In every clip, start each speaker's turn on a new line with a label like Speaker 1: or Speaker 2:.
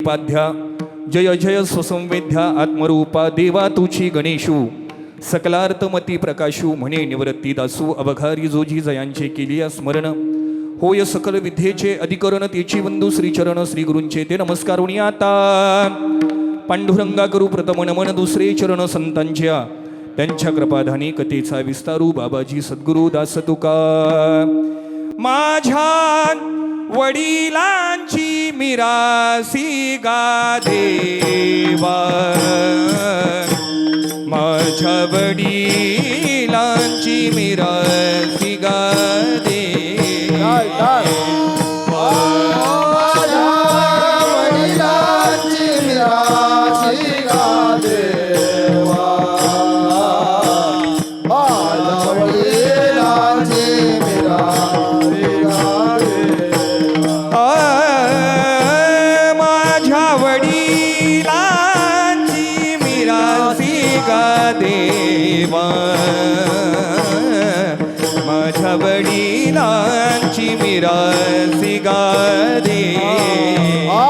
Speaker 1: प्रतिपाद्या जय जय स्वसंवेद्या आत्मरूपा देवा तुझी गणेशू सकलार्थमती प्रकाशू म्हणे निवृत्ती दासू अवघारी जोजी जयांचे केली स्मरण होय सकल विद्येचे अधिकरण तेची बंधू श्रीचरण श्री गुरूंचे ते नमस्कारुणी आता पांडुरंगा करू प्रथम नमन दुसरे चरण संतांच्या त्यांच्या कृपाधानी कथेचा विस्तारू बाबाजी सद्गुरू दास तुका माझ्या वडिलांची मिरासी गा देवा माझ्या वडिलांची मिरासी गा देवा
Speaker 2: माझ्या वडिलांची मिरासी गा देवा माझ्या वडिलांची मिरासी गा देवा
Speaker 1: माझ्या वडिलांची मिरासी गा देवा माझ्या वडिलांची मिरासी गा देवा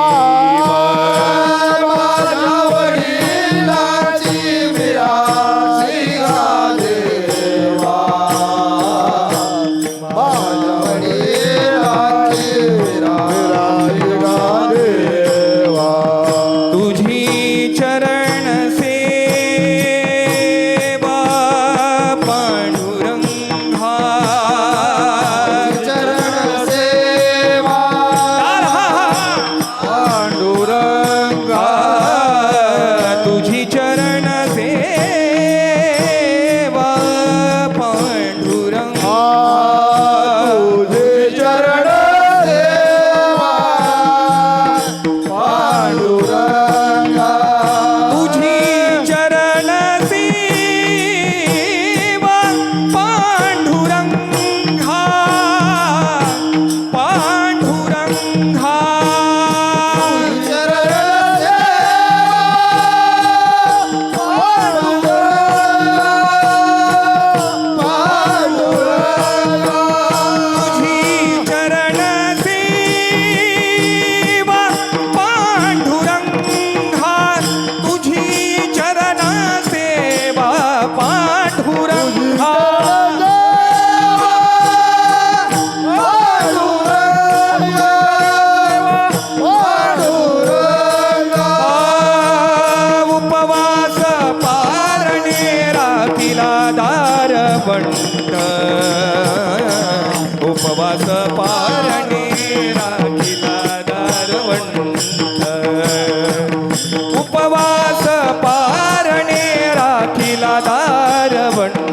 Speaker 2: माझ्या वडिलांची मिरासी गा देवा माझ्या वडिलांची मिरासी गा देवा
Speaker 1: तुझी चरण सेवा पांडुरंगा
Speaker 2: चरण सेवा पांडुरंगा
Speaker 1: तुझी चरण सेवा पांडुरंगा
Speaker 2: तुझे चरण सेवा पांडुरंगा
Speaker 1: तुझी चरण सेवा पांडुरंगा पांडुरंगा
Speaker 2: चरण
Speaker 1: उपवास पारणे राखिला दारवंत उपवास पारणे राखिला दारवंत उपवास पारणे राखिला दारवंत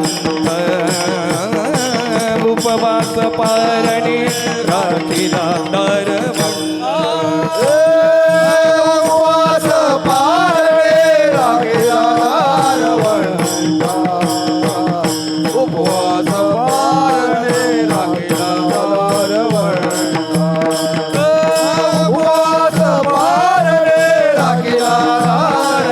Speaker 2: उपवास पारणे राखिला दारवंत उपवास पारणे राखिला दारवंत उपवास पारणे राखिला दारवंत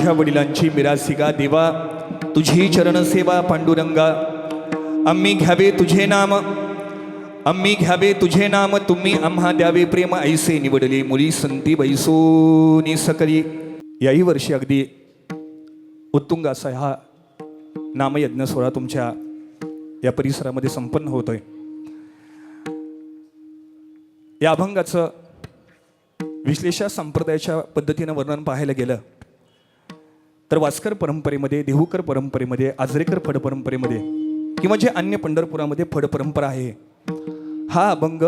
Speaker 1: माझ्या वडिलांची मिरासिका देवा तुझी चरण सेवा पांडुरंगा आम्ही घ्यावे तुझे नाम आम्ही घ्यावे तुझे नाम तुम्ही आम्हा द्यावे प्रेम ऐसे निवडले मुली संती बैसोनी सकली. याही वर्षी अगदी उत्तुंग असा हा नामयज्ञ सोहळा तुमच्या या परिसरामध्ये संपन्न होतोय. या अभंगाचं विश्लेषण संप्रदायाच्या पद्धतीनं वर्णन पाहायला गेलं तर वास्कर परंपरेमध्ये, देहूकर परंपरेमध्ये, आजरेकर फड परंपरेमध्ये किंवा जे अन्य पंढरपुरामध्ये फड परंपरा आहे, हा अभंग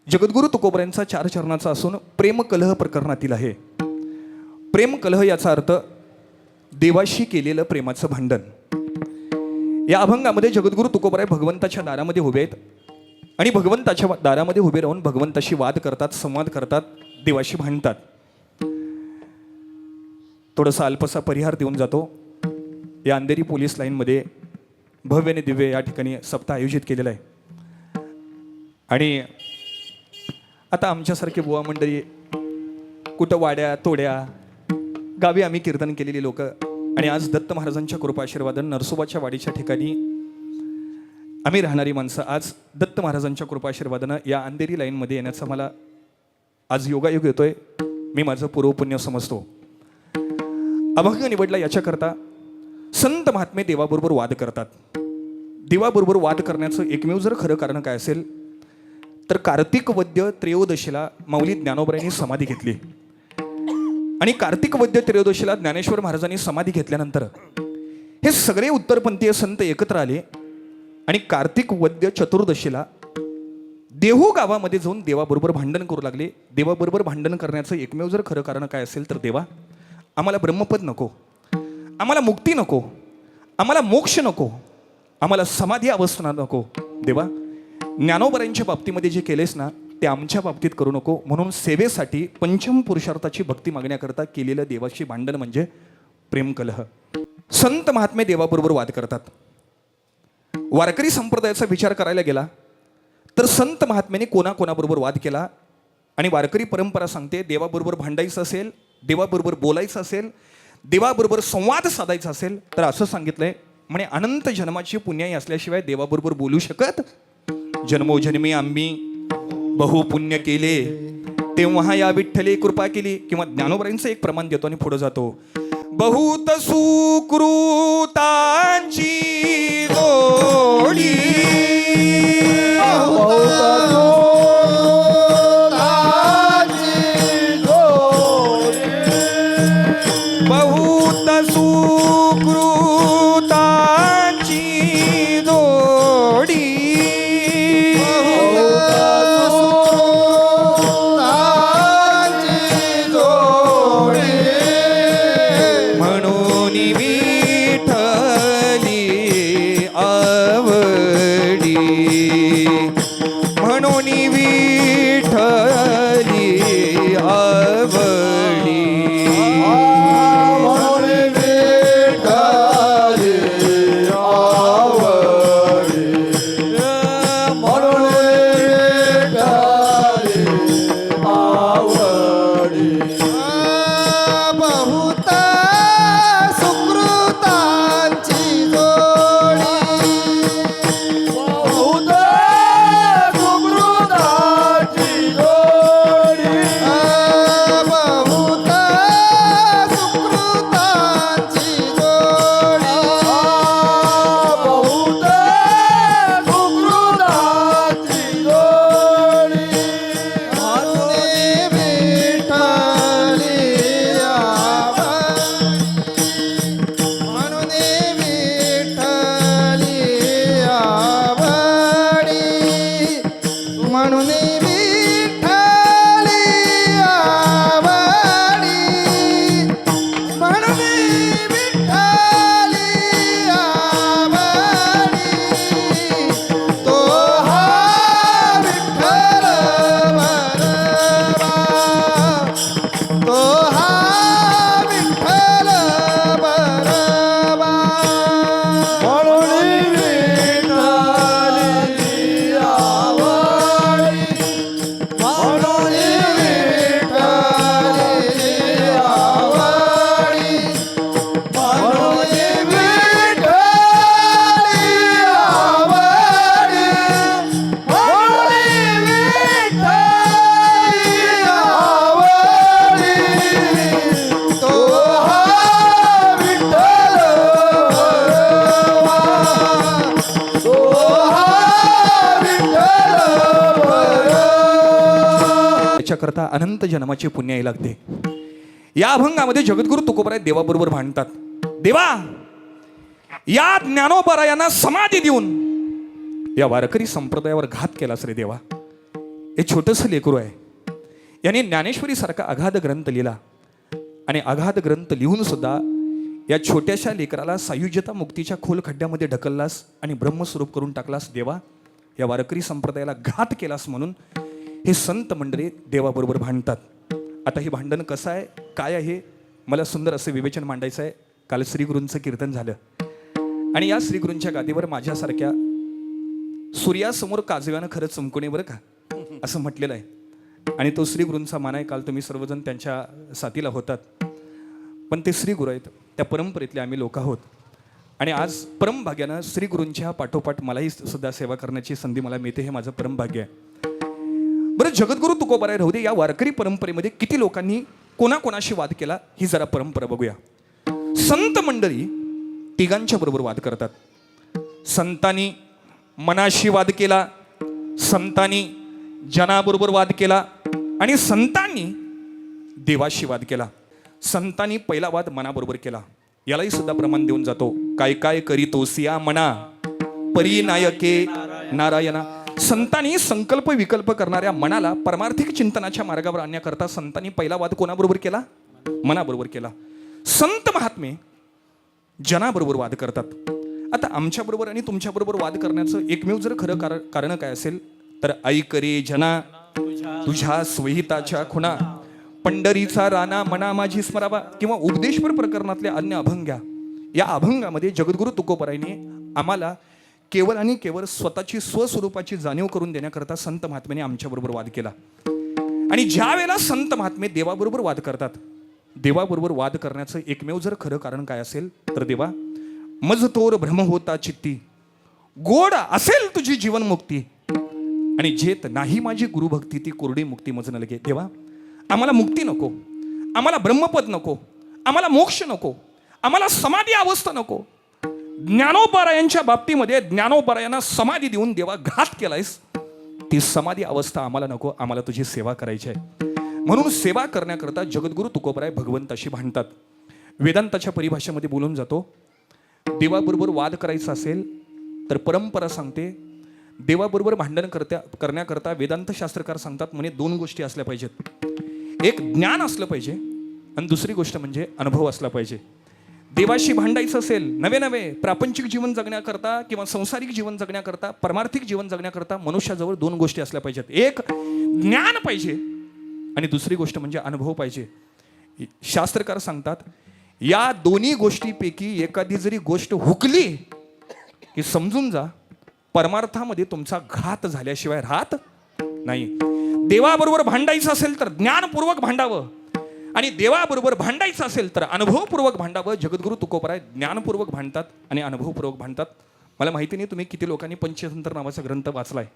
Speaker 1: जगद्गुरु तुकोबरायांचा 4 चरणाचा असून प्रेमकलह प्रकरणातील आहे. प्रेमकलह याचा अर्थ देवाशी केलेलं प्रेमाचं भांडण. या अभंगामध्ये जगद्गुरु तुकोबराय भगवंताच्या दारामध्ये उभे आहेत आणि भगवंताच्या दारामध्ये उभे राहून भगवंताशी वाद करतात, संवाद करतात, देवाशी भांडतात. थोडासा अल्पसा परिहार देऊन जातो. या अंधेरी पोलीस लाईनमध्ये भव्य दिव्य या ठिकाणी सप्ताह आयोजित केलेला आहे. आणि आता आमच्यासारखे बुवा मंडळी कुठं वाड्या तोड्या गावी आम्ही कीर्तन केलेली लोक आणि आज दत्त महाराजांच्या कृपाशीर्वादाने नरसोबाच्या वाडीच्या ठिकाणी आम्ही राहणारी माणसं आज दत्त महाराजांच्या कृपाशीर्वादानं या अंधेरी लाईनमध्ये येण्याचा मला आज योगायोग येतोय. मी माझं पूर्वपुण्य समजतो. अभंग निवडला याच्याकरता संत महात्मे देवाबरोबर वाद करतात. देवाबरोबर वाद करण्याचं एकमेव जर खरं कारण काय असेल तर कार्तिक वद्य त्रयोदशीला माऊली ज्ञानोबरायांनी समाधी घेतली आणि कार्तिक वद्य त्रयोदशीला ज्ञानेश्वर महाराजांनी समाधी घेतल्यानंतर हे सगळे उत्तरपंथीय संत एकत्र आले आणि कार्तिक वद्य चतुर्दशीला देहू गावामध्ये जाऊन देवाबरोबर भांडण करू लागले. देवाबरोबर भांडण करण्याचं एकमेव जर खरं कारण काय असेल तर देवा आम्हाला ब्रह्मपद नको, आम्हाला मुक्ती नको, आम्हाला मोक्ष नको, आम्हाला समाधी अवस्था नको. देवा ज्ञानोबरायांच्या बाबतीमध्ये जे केलेस ना ते आमच्या बाबतीत करू नको. म्हणून सेवेसाठी पंचम पुरुषार्थाची भक्ती मागण्याकरता केलेलं देवाशी भांडण म्हणजे प्रेमकलह. संत महात्मे देवाबरोबर वाद करतात. वारकरी संप्रदायाचा विचार करायला गेला तर संत महात्म्याने कोणाकोणाबरोबर वाद केला आणि वारकरी परंपरा सांगते देवाबरोबर भांडायचं असेल, देवाबरोबर बोलायचं असेल, देवाबरोबर संवाद साधायचा असेल तर असं सांगितलंय म्हणे अनंत जन्माची पुण्याई असल्याशिवाय देवाबरोबर बोलू शकत. जन्मोजन्मी आम्ही बहु पुण्य केले तेव्हा या विठ्ठले कृपा केली. किंवा ज्ञानोबरायांचं एक प्रमाण देतो आणि पुढे जातो. बहुत सुकृतांची जोडी बहुत सुकृतांची जोडी म्हणून विठ्ठली त्याच्याकरता अनंत जन्माचे पुण्य यायला लागते. या अभंगामध्ये जगद्गुरु तुकोबराय देवाबरोबर भांडतात. देवा, या ज्ञानोबरायांना समाधी देऊन या वारकरी संप्रदायावर घात केलास रे देवा. हे छोटंसं लेकरू आहे, याने ज्ञानेश्वरी सारखा अगाध ग्रंथ लिहिला आणि अगाध ग्रंथ लिहून सुद्धा या छोट्याशा लेकराला सायुज्यता मुक्तीच्या खोल खड्ड्यामध्ये ढकललास आणि ब्रह्मस्वरूप करून टाकलास. देवा, या वारकरी संप्रदायाला घात केलास म्हणून हे संत मंडळी देवाबरोबर भांडतात. आता हे भांडण कसं आहे, काय आहे, मला सुंदर असं विवेचन मांडायचं आहे. काल श्रीगुरूंचं कीर्तन झालं आणि या श्रीगुरूंच्या गादीवर माझ्यासारख्या सूर्यासमोर काजव्यानं खरं चमकणे बरं का, असं म्हटलेलं आहे. आणि तो श्रीगुरूंचा मान आहे. काल तुम्ही सर्वजण त्यांच्या साथीला होतात, पण ते श्रीगुरू आहेत, त्या परंपरेतले आम्ही लोक आहोत. आणि आज परमभाग्यानं श्रीगुरूंच्या पाठोपाठ मलाही सुद्धा सेवा करण्याची संधी मला मिळते, हे माझं परमभाग्य आहे. बरं, जगद्गुरु तुकोबाराय राहू दे, या वारकरी परंपरेमध्ये किती लोकांनी कोणाकोणाशी वाद केला ही जरा परंपरा बघूया. संत मंडळी तिघांच्या बरोबर वाद करतात. संतांनी मनाशी वाद केला, संतांनी जनाबरोबर वाद केला आणि संतांनी देवाशी वाद केला. संतांनी पहिला वाद मनाबरोबर केला. यालाही सुद्धा प्रमाण देऊन जातो. काय काय करीतोसिया मना परिनायके नारायणा. संतांनी संकल्प विकल्प करणाऱ्या मनाला परमार्थिक चिंतनाच्या मार्गावर आणण्याकरता संतांनी पहिला वाद कोणाबरोबर केला? मनाबरोबर केला. संत महात्मे जनाबरोबर वाद करतात. आता आमच्याबरोबर आणि तुमच्याबरोबर वाद करण्याचं एकमेव जर खरं कारण काय असेल तर ऐक रे जना तुझ्या स्वहिताच्या खुणा, पंढरीचा राणा मना माझी स्मरावा, किंवा उपदेशपर प्रकरणातल्या अन्य अभंग्या. या अभंगामध्ये जगद्गुरु तुकोबारायने आम्हाला केवळ आणि केवळ स्वतःची स्वस्वरूपाची जाणीव करून देण्याकरता संत महात्म्याने आमच्याबरोबर वाद केला. आणि ज्या वेळेला संत महात्मे देवाबरोबर वाद करतात, देवाबरोबर वाद करण्याचं एकमेव जर खरं कारण काय असेल तर देवा, मज तोर भ्रम होता चित्ती, गोड असेल तुझी जीवनमुक्ती, आणि जेत नाही माझी गुरुभक्ती ती कोरडी मुक्ती मज न लगे. देवा, आम्हाला मुक्ती नको, आम्हाला ब्रह्मपद नको, आम्हाला मोक्ष नको, आम्हाला समाधी अवस्था नको. ज्ञानोबरायांच्या बाबतीमध्ये ज्ञानोबरायांना समाधी देऊन देवा घात केलायस, ती समाधी अवस्था आम्हाला नको, आम्हाला तुझी सेवा करायची आहे. म्हणून सेवा करण्याकरता जगद्गुरु तुकोबाराय भगवंताशी भांडतात. वेदांताच्या परिभाषेमध्ये बोलून जातो, देवाबरोबर वाद करायचा असेल तर परंपरा सांगते देवाबरोबर भांडण करण्याकरता वेदांत शास्त्रकार सांगतात म्हणे दोन गोष्टी असल्या पाहिजेत. एक ज्ञान असलं पाहिजे आणि दुसरी गोष्ट म्हणजे अनुभव असला पाहिजे. देवाशी भांडायचं असेल नवे नवे प्रापंचिक जीवन जगण्याकरता किंवा संसारिक जीवन जगण्याकरता, परमार्थिक जीवन जगण्याकरता मनुष्याजवळ दोन गोष्टी असल्या पाहिजेत. एक ज्ञान पाहिजे आणि दुसरी गोष्ट म्हणजे अनुभव पाहिजे. शास्त्रकार सांगतात या दोन्ही गोष्टीपैकी एखादी जरी गोष्ट हुकली की समजून जा परमार्थामध्ये तुमचा घात झाल्याशिवाय राहत नाही. देवाबरोबर भांडायचं असेल तर ज्ञानपूर्वक भांडावं आणि देवाबरोबर भांडायचं असेल तर अनुभवपूर्वक भांडावं. जगद्गुरु तुकोबाराय ज्ञानपूर्वक भांडतात आणि अनुभवपूर्वक भांडतात. मला माहिती नाही तुम्ही किती लोकांनी पंचतंत्र नावाचा ग्रंथ वाचलाय.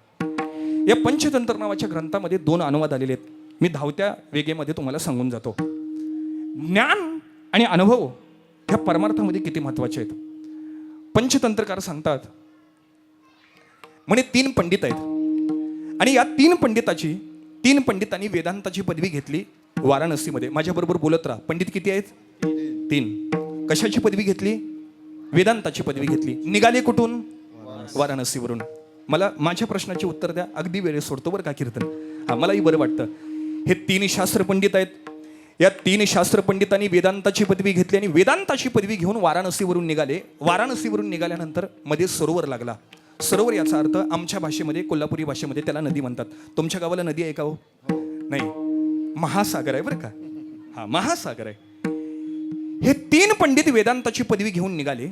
Speaker 1: या पंचतंत्र नावाच्या ग्रंथामध्ये 2 अनुवाद आलेले आहेत. मी धावत्या वेगेमध्ये तुम्हाला सांगून जातो. ज्ञान आणि अनुभव ह्या परमार्थामध्ये किती महत्वाचे आहेत. पंचतंत्रकार सांगतात म्हणे 3 पंडित आहेत आणि या 3 पंडितांनी वेदांताची पदवी घेतली वाराणसीमध्ये. माझ्याबरोबर बोलत राहा. पंडित किती आहेत? 3. कशाची पदवी घेतली? वेदांताची पदवी घेतली. निघाले कुठून? वाराणसीवरून. मला माझ्या प्रश्नाचे उत्तर द्या. अगदी वेळेस सोडतो बरं का कीर्तन. हा मलाही बरं वाटतं. हे 3 शास्त्र पंडित आहेत. या 3 शास्त्र पंडितांनी वेदांताची पदवी घेतली आणि वेदांताची पदवी घेऊन वाराणसीवरून निघाले. वाराणसीवरून निघाल्यानंतर मध्ये सरोवर लागला. सरोवर याचा अर्थ आमच्या भाषेमध्ये कोल्हापुरी भाषेमध्ये त्याला नदी म्हणतात. तुमच्या गावाला नदी आहे का हो? नाही, महासागर आहे बरं का. हा महासागर आहे. हे 3 पंडित वेदांताची पदवी घेऊन निघाले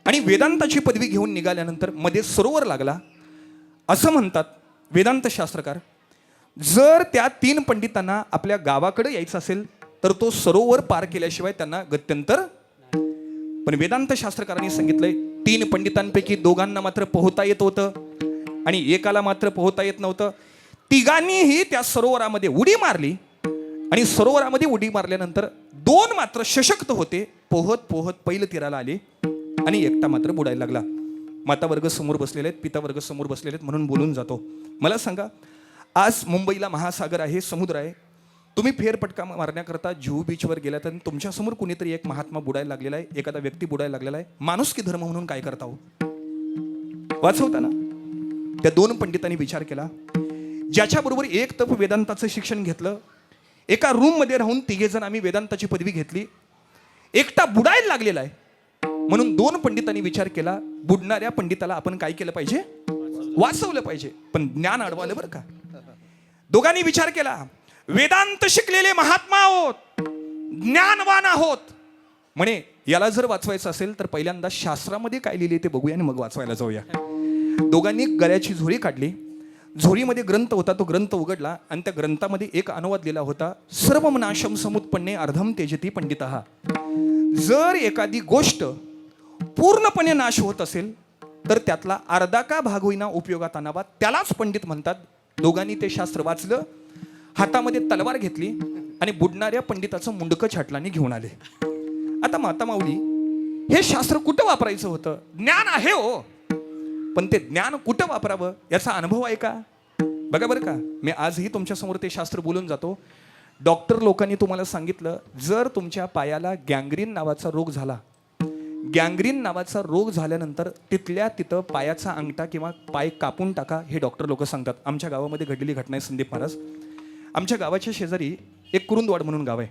Speaker 1: आणि वेदांताची पदवी घेऊन निघाल्यानंतर मध्ये सरोवर लागला. असं म्हणतात वेदांत शास्त्रकार, जर त्या 3 पंडितांना आपल्या गावाकडे यायचं असेल तर तो सरोवर पार केल्याशिवाय त्यांना गत्यंतर. पण वेदांत शास्त्रकारांनी सांगितलंय 3 पंडितांपैकी 2 मात्र पोहता येत होतं आणि एकाला मात्र पोहता येत नव्हतं. तिघांनीही त्या सरोवरामध्ये उडी मारली आणि सरोवरामध्ये उडी मारल्यानंतर 2 मात्र सशक्त होते. पोहत पोहत पहिलं तीराला आले आणि एकटा मात्र बुडायला लागला. माता वर्ग समोर बसलेले आहेत, पिता वर्ग समोर बसलेले आहेत म्हणून बोलून जातो. मला सांगा, आज मुंबईला महासागर आहे, समुद्र आहे. तुम्ही फेरपटका मारण्याकरता जुहू बीचवर गेला तर तुमच्यासमोर कुणीतरी एक महात्मा बुडायला लागलेला आहे, एखादा व्यक्ती बुडायला लागलेला आहे, माणुसकी धर्म म्हणून काय करता हो? वाचवताना त्या दोन पंडितांनी विचार केला, ज्याच्याबरोबर एक तप वेदांताचं शिक्षण घेतलं, एका रूममध्ये राहून तिघे जण आम्ही वेदांताची पदवी घेतली, एकटा बुडायला लागलेला आहे, म्हणून दोन पंडितांनी विचार केला, बुडणाऱ्या पंडिताला आपण काय केलं पाहिजे? वाचवलं पाहिजे. पण ज्ञान अडवालं बरं का. दोघांनी विचार केला, वेदांत शिकलेले महात्मा आहोत, ज्ञानवान आहोत, म्हणे याला जर वाचवायचं असेल तर पहिल्यांदा शास्त्रामध्ये काय लिहिले ते बघूया आणि मग वाचवायला जाऊया. दोघांनी गळ्याची झोळी काढली, झोळीमध्ये ग्रंथ होता, तो ग्रंथ उघडला आणि त्या ग्रंथामध्ये एक अनुवाद लिहिला होता, सर्वम नाशम समुत्पन्ने अर्धम तेजती पंडितः. जर एखादी गोष्ट पूर्णपणे नाश होत असेल तर त्यातला अर्धा का भाग होईना उपयोगात आणावा, त्यालाच पंडित म्हणतात. दोघांनी ते शास्त्र वाचलं, हातामध्ये तलवार घेतली आणि बुडणाऱ्या पंडिताचं मुंडकं छाटलाने घेऊन आले. आता माता माऊली, हे शास्त्र कुठं वापरायचं होतं? ज्ञान आहे हो, पण ते ज्ञान कुठं वापरावं याचा अनुभव आहे का? बघा बरं का, मी आजही तुमच्यासमोर ते शास्त्र बोलून जातो. डॉक्टर लोकांनी तुम्हाला सांगितलं, जर तुमच्या पायाला गँग्रीन नावाचा रोग झाला, गँग्रीन नावाचा रोग झाल्यानंतर तिथल्या तिथं पायाचा अंगठा किंवा पाय कापून टाका, हे डॉक्टर लोक सांगतात. आमच्या गावामध्ये घडलेली घटना आहे संदीप महाराज. आमच्या गावाच्या शेजारी एक कुरुंदवाड म्हणून गाव आहे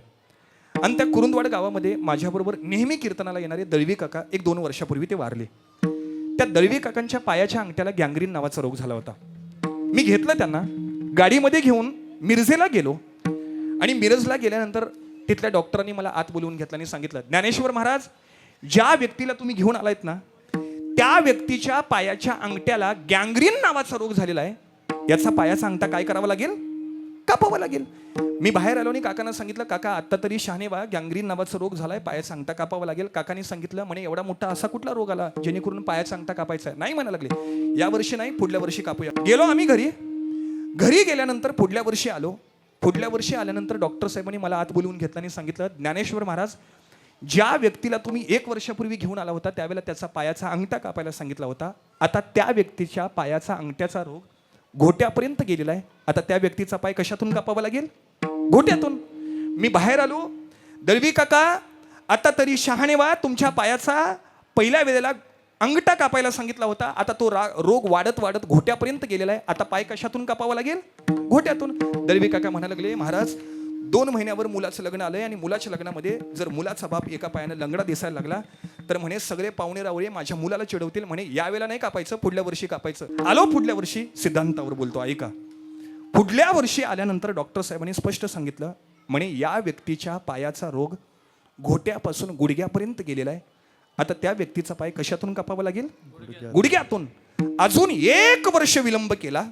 Speaker 1: आणि त्या कुरुंदवाड गावामध्ये माझ्याबरोबर नेहमी कीर्तनाला येणारे दळवी काका 1-2 वर्षापूर्वी ते वारले. त्या दळवी काकांच्या पायाच्या अंगठ्याला गँग्रीन नावाचा रोग झाला होता. मी घेतलं त्यांना, गाडीमध्ये घेऊन मिरजेला गेलो आणि मिरजला गेल्यानंतर तिथल्या डॉक्टरांनी मला आत बोलवून घेतलं आणि सांगितलं, ज्ञानेश्वर महाराज, ज्या व्यक्तीला तुम्ही घेऊन आलायत ना, त्या व्यक्तीच्या पायाच्या अंगठ्याला गँग्रीन नावाचा रोग झालेला आहे, याचा पायाचा अंगठा काय करावा लागेल? कापावा लागेल. मी बाहेर आलो आणि काकांना सांगितलं, काका आत्ता तरी शहाणे व्हा, गँग्रीन नावाचा रोग झालाय, पायाचा अंगठा कापावा लागेल. काकांनी सांगितलं, म्हणे एवढा मोठा असा कुठला रोग आला जेणेकरून पायाचा अंगठा कापायचा आहे? नाही म्हणायला लागले, या वर्षी नाही, पुढल्या वर्षी कापूया. गेलो आम्ही घरी गेल्यानंतर पुढल्या वर्षी आलो. पुढल्या वर्षी आल्यानंतर डॉक्टर साहेबांनी मला आत बोलवून घेतलं आणि सांगितलं, ज्ञानेश्वर महाराज, ज्या व्यक्तीला तुम्ही 1 वर्षापूर्वी घेऊन आला होता त्यावेळेला त्याचा पायाचा अंगठा कापायला सांगितला होता, आता त्या व्यक्तीच्या पायाचा अंगठ्याचा रोग घोट्यापर्यंत गेलेला आहे. आता त्या व्यक्तीचा पाय कशातून कापावा लागेल? घोट्यातून. मी बाहेर आलो, दळवी काका आता तरी शहाणे व्हा, तुमच्या पायाचा पहिल्या वेळेला अंगठा कापायला सांगितला होता, आता तो रोग वाढत वाढत घोट्यापर्यंत गेलेला आहे, आता पाय कशातून कापावा लागेल? घोट्यातून. दळवी काका म्हणायला लागले, महाराज 2 महिन्यावर मुलाचं लग्न आलंय आणि मुलाच्या लग्नामध्ये जर मुलाचा बाप एका पायानं लंगडा दिसायला लागला तर म्हणे सगळे पाहुणे रावळे माझ्या मुलाला चिडवतील, म्हणे यावेळेला नाही कापायचं, पुढल्या वर्षी कापायचं. आलो पुढल्या वर्षी, सिद्धांतावर बोलतो ऐका. पुढल्या वर्षी आल्यानंतर डॉक्टर साहेबांनी स्पष्ट सांगितलं, म्हणे या व्यक्तीच्या पायाचा रोग घोट्यापासून गुडघ्यापर्यंत गेलेला आहे, आता त्या व्यक्तीचा पाय कशातून कापावा लागेल? गुडघ्यातून. अजून 1 वर्ष विलंब केला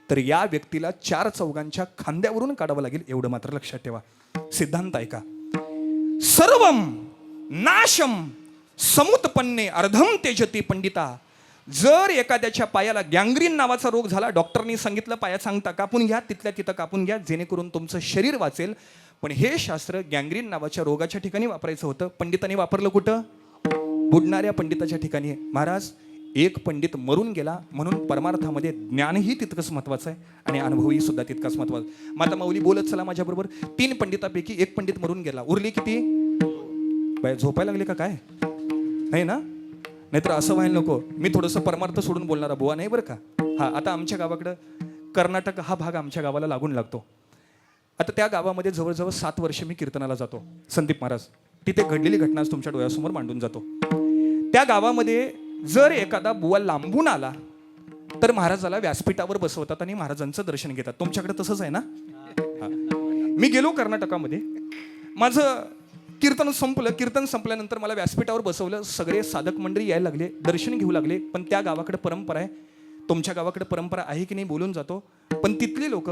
Speaker 1: तर या व्यक्तीला 4 चौघांच्या खांद्यावरून काढावं लागेल, एवढं मात्र लक्षात ठेवा. सिद्धांत ऐका. सर्वम नाशम समुत्पन्ने अर्धम तेजती पंडिता. जर एखाद्याच्या पायाला गँग्रीन नावाचा रोग झाला, डॉक्टरनी सांगितलं पायाचा अंगठा कापून घ्या, तिथल्या तिथं कापून घ्या, जेणेकरून तुमचं शरीर वाचेल. पण हे शास्त्र गँग्रीन नावाच्या रोगाच्या ठिकाणी वापरायचं होतं, पंडितांनी वापरलं कुठं? बुडणाऱ्या पंडिताच्या ठिकाणी. महाराज, एक पंडित मरून गेला म्हणून परमार्थामध्ये ज्ञानही तितकंच महत्वाचं आहे आणि अनुभवही सुद्धा तितकाच महत्वाचा. माता माऊली बोलत चला माझ्याबरोबर. 3 पंडितापैकी 1 पंडित मरून गेला, उरली किती? बाय झोपायला लागले का काय? नाही ना? नाहीतर असं व्हायला नको, मी थोडंसं परमार्थ सोडून बोलणारा बुवा नाही बरं का. हा, आता आमच्या गावाकडं कर्नाटक हा भाग आमच्या गावाला लागून लागतो. आता त्या गावामध्ये जवळजवळ 7 वर्ष मी कीर्तनाला जातो संदीप महाराज. तिथे घडलेली घटना आज तुमच्या डोळ्यासमोर मांडून जातो. त्या गावामध्ये जर एखादा बुवा लांबून आला तर महाराजाला व्यासपीठावर बसवतात आणि महाराजांचं दर्शन घेतात. तुमच्याकडे तसंच आहे ना? मी गेलो कर्नाटकामध्ये, माझं कीर्तन संपलं. कीर्तन संपल्यानंतर मला व्यासपीठावर बसवलं, सगळे साधक मंडळी यायला लागले, दर्शन घेऊ लागले. पण त्या गावाकडे परंपरा आहे, तुमच्या गावाकडे परंपरा आहे की नाही बोलून जातो, पण तिथली लोक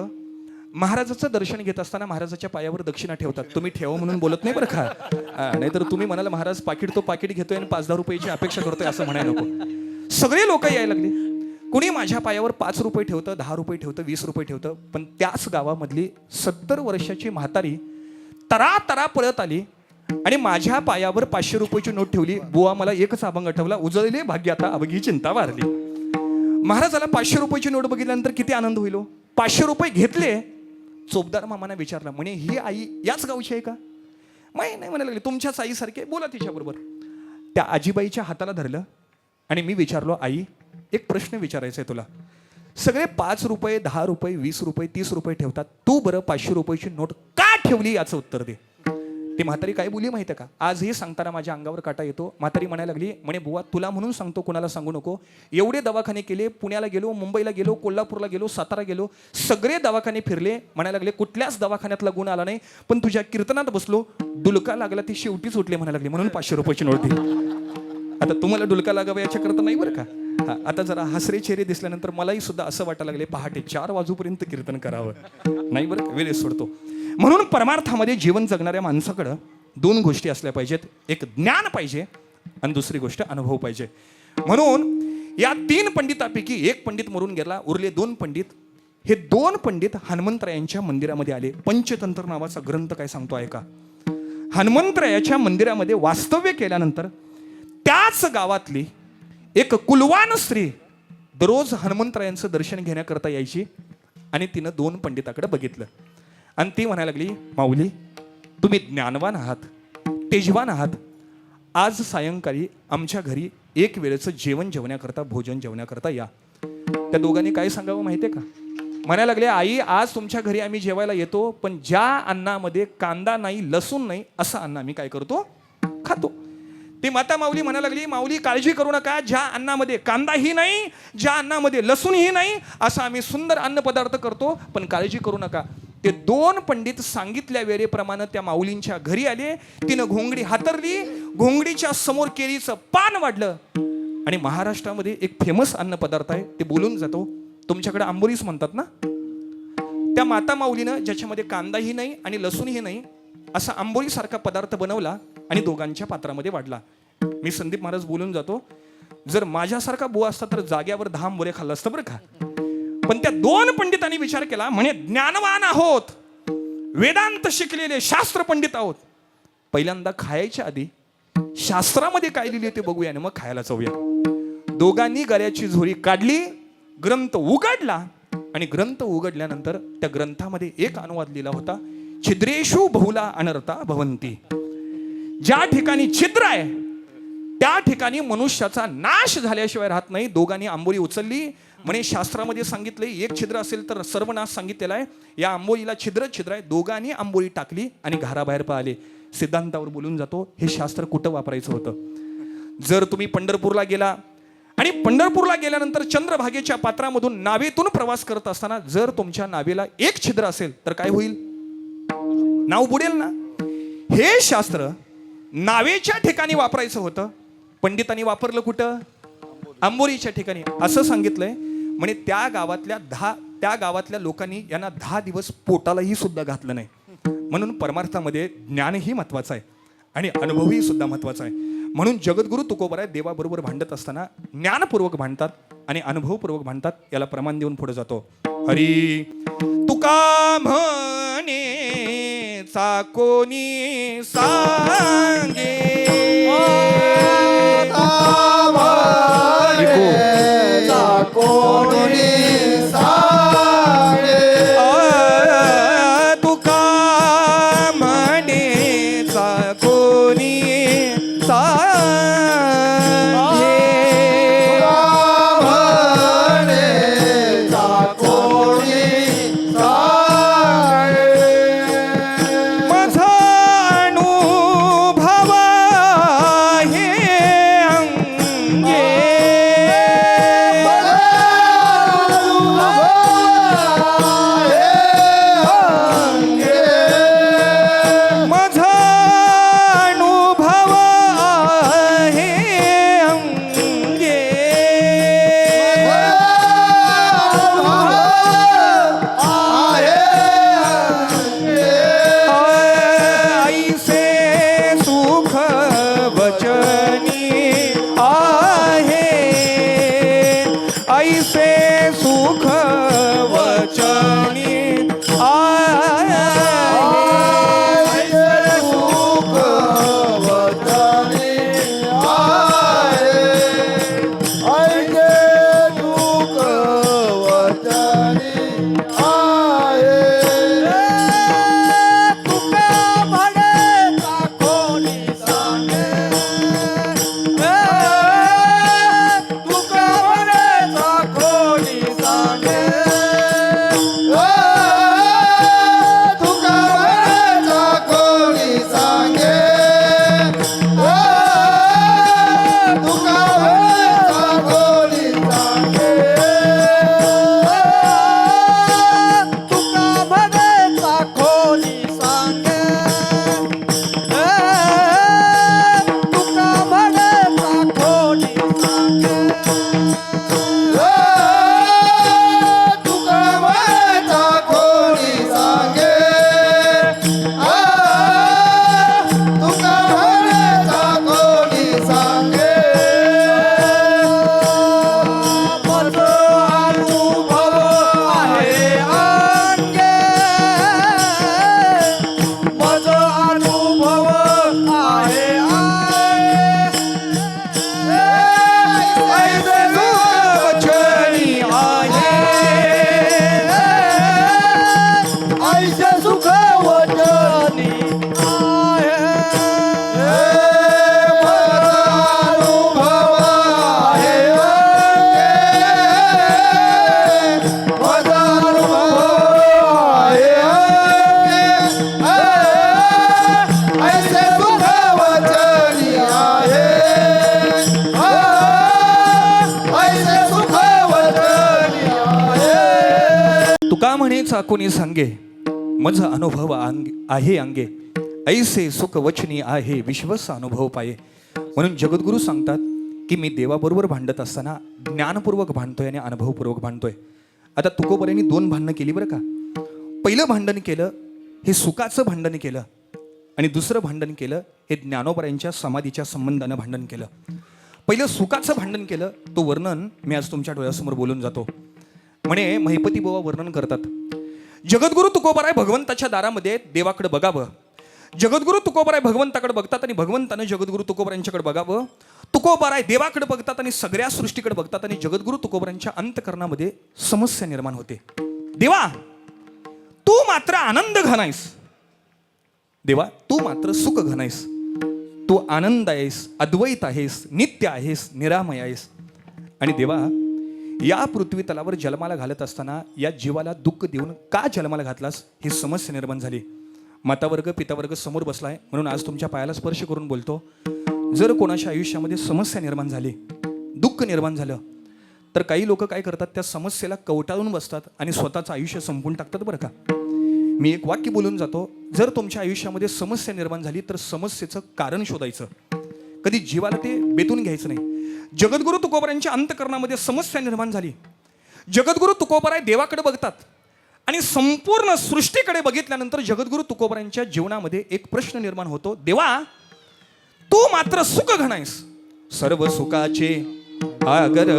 Speaker 1: महाराजाचं दर्शन घेत असताना महाराजाच्या पायावर दक्षिणा ठेवतात. तुम्ही ठेवा म्हणून बोलत नाही बरं का, नाहीतर तुम्ही म्हणाल महाराज पाकिट तो पाकिट घेतोय आणि 5-10 रुपयाची अपेक्षा करतोय असं म्हणायला नको. सगळे लोक यायला लागले, कुणी माझ्या पायावर 5 रुपये ठेवतं, 10 रुपये ठेवतं, 20 रुपये ठेवतं. पण त्याच गावामधली 70 वर्षाची म्हातारी तरा पळत आली आणि माझ्या पायावर 500 रुपयाची नोट ठेवली. बुवा मला एकच अभंग आठवला, उजळले भाग्य आता अभगी चिंता वारली. महाराजाला 500 रुपयाची नोट बघितल्यानंतर किती आनंद होईल. 500 रुपये घेतले, चोपदार मामाने विचारलं, म्हणे ही आई याच गावची आहे का? नाही म्हणायला लागली, तुमच्याच आईसारखे, बोला तिच्याबरोबर. त्या आजीबाईच्या हाताला धरलं आणि मी विचारलो, आई एक प्रश्न विचारायचा आहे तुला. सगळे 5 रुपये 10 रुपये 20 रुपये 30 रुपये ठेवतात, तू बरं 500 रुपयाची नोट का ठेवली याचं उत्तर दे. ती म्हातारी काय बोलली माहिती आहे का? आजही सांगताना माझ्या अंगावर काटा येतो. म्हातारी म्हणायला लागली, म्हणे बुवा तुला म्हणून सांगतो, कुणाला सांगू नको. एवढे दवाखाने केले, पुण्याला गेलो, मुंबईला गेलो, कोल्हापूरला गेलो, सातारा गेलो, सगळे दवाखाने फिरले. म्हणायला लागले कुठल्याच दवाखान्यातला गुण आला नाही, पण तुझ्या कीर्तनात बसलो, डुलका लागला ती शेवटीच उठले म्हणायला लागली, म्हणून 500 रुपयाची नोट दिली. आता तुम्हाला डुलका लागावा याच्याकरता नाही बरं का. आता जरा हसरे चेहरे दिसल्यानंतर मलाही सुद्धा असं वाटायला लागले पहाटे 4 वाजूपर्यंत कीर्तन करावं. नाही बरं का, वेळेस सोडतो. म्हणून परमार्थामध्ये जीवन जगणाऱ्या माणसाकडं 2 गोष्टी असल्या पाहिजेत. एक ज्ञान पाहिजे आणि दुसरी गोष्ट अनुभव पाहिजे. म्हणून या 3 पंडितापैकी एक पंडित मरून गेला, उरले 2 पंडित. हे 2 पंडित हनुमंतरायांच्या मंदिरामध्ये आले. पंचतंत्र नावाचा ग्रंथ काय सांगतो ऐका. हनुमंतरायाच्या मंदिरामध्ये वास्तव्य केल्यानंतर त्याच गावातली एक कुलवान स्त्री दररोज हनुमंतरायांचं दर्शन घेण्याकरता यायची आणि तिनं 2 पंडिताकडे बघितलं आणि ती म्हणायला लागली, माऊली तुम्ही ज्ञानवान आहात, तेजवान आहात, आज सायंकाळी आमच्या घरी एक वेळेचं जेवण जेवण्याकरता, भोजन जेवण्याकरता या. त्या दोघांनी काय सांगावं माहितीये का? म्हणायला लागले, आई आज तुमच्या घरी आम्ही जेवायला येतो, पण ज्या अन्नामध्ये कांदा नाही, लसूण नाही, असं अन्न आम्ही काय करतो, खातो. ती माता माऊली म्हणायला लागली, माऊली काळजी करू नका, ज्या अन्नामध्ये कांदाही नाही, ज्या अन्नामध्ये लसूणही नाही, असं आम्ही सुंदर अन्न पदार्थ करतो, पण काळजी करू नका. ते 2 पंडित सांगितल्या वेळेप्रमाणे त्या माऊलींच्या घरी आले. तिनं घोंगडी हातरली, घोंगडीच्या समोर केळीचं पान वाढलं आणि महाराष्ट्रामध्ये एक फेमस अन्न पदार्थ आहे, ते बोलून जातो, तुमच्याकडे आंबोलीच म्हणतात ना. त्या माता माऊलीनं ज्याच्यामध्ये कांदाही नाही आणि लसूणही नाही असा आंबोलीसारखा पदार्थ बनवला आणि दोघांच्या पात्रामध्ये वाढला. मी संदीप महाराज बोलून जातो, जर माझ्यासारखा बुवा असता तर जाग्यावर 10 आंबोरे खाल्लं असतं बरं का. पण त्या 2 पंडितांनी विचार केला, म्हणे ज्ञानवान आहोत, वेदांत शिकलेले शास्त्र पंडित आहोत, पहिल्यांदा खायच्या आधी शास्त्रामध्ये काय लिहिले ते बघूया आणि मग खायला जाऊया. दोघांनी गळ्याची झोरी काढली, ग्रंथ उघडला आणि ग्रंथ उघडल्यानंतर त्या ग्रंथामध्ये एक अनुवाद लिहिला होता, छिद्रेषु बहुला अनर्था भवन्ति. ज्या ठिकाणी छिद्र आहे त्या ठिकाणी मनुष्याचा नाश झाल्याशिवाय राहत नाही. दोघांनी आंबोली उचलली. म्हणे शास्त्रामध्ये सांगितले एक छिद्र असेल तर सर्वनाश सांगितलेला आहे, या आंबोलीला छिद्र आहे. दोघांनी आंबोली टाकली आणि घराबाहेर पळाले. सिद्धांतावर बोलून जातो, हे शास्त्र कुठं वापरायचं होतं. जर तुम्ही पंढरपूरला गेला आणि पंढरपूरला गेल्यानंतर चंद्रभागेच्या पात्रामधून नावेतून प्रवास करत असताना जर तुमच्या नावेला एक छिद्र असेल तर काय होईल, नाव बुडेल ना. हे शास्त्र नावेच्या ठिकाणी वापरायचं होतं, पंडितांनी वापरलं कुठं, आंबोलीच्या ठिकाणी. असं सांगितलंय. म्हणे त्या गावातल्या लोकांनी यांना 10 दिवस पोटालाही सुद्धा घातलं नाही. म्हणून परमार्थामध्ये ज्ञानही महत्वाचं आहे आणि अनुभवही सुद्धा महत्वाचा आहे. म्हणून जगद्गुरु तुकोबराय देवाबरोबर भांडत असताना ज्ञानपूर्वक भांडतात आणि अनुभवपूर्वक भांडतात. याला प्रमाण देऊन पुढे जातो. हरी तुका म्हणे कोणी सांगे,
Speaker 2: कोणी सांगे,
Speaker 1: तुका म्हणे कोणी सांगे,
Speaker 2: कोणी सांगे,
Speaker 1: माझा अनुभव हे अंगे, माझा अनुभव आहे अंगे, ऐसे सुख वचनी आहे, ऐसे सुख वचनी आहे.
Speaker 2: सुख वचनी आहे, ऐके सुख वचनी आहे. तुका माझा कोणी सांगे तुका माझा कोणी सांगे माझा अनुभव आहे अंगे माझा अनुभव आहे ऐसे वचनी आहे ऐसे सुख वचनी आहे माझा अनुभव आहे माझा अनुभव आहे ऐसे सुख वचनी आहे ऐसे सुख वचनी आहे
Speaker 1: तुका म्हणे चाकोनी सांगे मज अनुभव आहे अंगे ऐसे सुख वचनी आहे विश्वस अनुभव पाये. म्हणून जगद्गुरू सांगतात की मी देवाबरोबर भांडत असताना ज्ञानपूर्वक भांडतोय आणि अनुभवपूर्वक भांडतोय. आता तुकोबऱ्यांनी 2 भांडणं केली बरं का. पहिलं भांडण केलं हे सुखाचं भांडण केलं आणि दुसरं भांडण केलं हे ज्ञानोबऱ्यांच्या समाधीच्या संबंधानं भांडण केलं. पहिलं सुखाचं भांडण केलं तो वर्णन मी आज तुमच्या डोळ्यासमोर बोलून जातो. म्हणे महिपती बुवा वर्णन करतात, जगद्गुरु तुकोबाराय भगवंताच्या दारामध्ये देवाकडे बघावं. जगद्गुरु तुकोबाराय भगवंताकडे बघतात आणि भगवंतानं जगद्गुरु तुकोबारायांच्याकडे बघावं. तुकोबाराय देवाकडे बघतात आणि सगळ्या सृष्टीकडे बघतात आणि जगद्गुरु तुकोबारायांच्या अंतकरणामध्ये समस्या निर्माण होते. देवा तू मात्र आनंद घनायस, देवा तू मात्र सुख घनायस, तू आनंद आहेस, अद्वैत आहेस, नित्य आहेस, निरामय आहेस. आणि देवा या पृथ्वी तलावर जन्माला घालत असताना या जीवाला दुःख देऊन का जन्माला घातलास ही समस्या निर्माण झाली. मातावर्ग पितावर्ग समोर बसलाय म्हणून आज तुमच्या पायाला स्पर्श करून बोलतो, जर कोणाच्या आयुष्यामध्ये समस्या निर्माण झाली, दुःख निर्माण झालं, तर काही लोक काय करतात, त्या समस्येला कवटाळून बसतात आणि स्वतःचं आयुष्य संपवून टाकतात बरं का. मी एक वाक्य बोलून जातो, जर तुमच्या आयुष्यामध्ये समस्या निर्माण झाली तर समस्येचं कारण शोधायचं, कधी जीवाला ते बेतून घ्यायचं नाही. जगद्गुरु तुकोबारायांच्या अंतकरणामध्ये समस्या निर्माण झाली. जगद्गुरु तुकोबाराय देवाकडे बघतात आणि संपूर्ण सृष्टीकडे बघितल्यानंतर जगद्गुरु तुकोबारायांच्या जीवनामध्ये एक प्रश्न निर्माण होतो, देवा तू मात्र सुख घनायस, सर्व सुखाचे आगर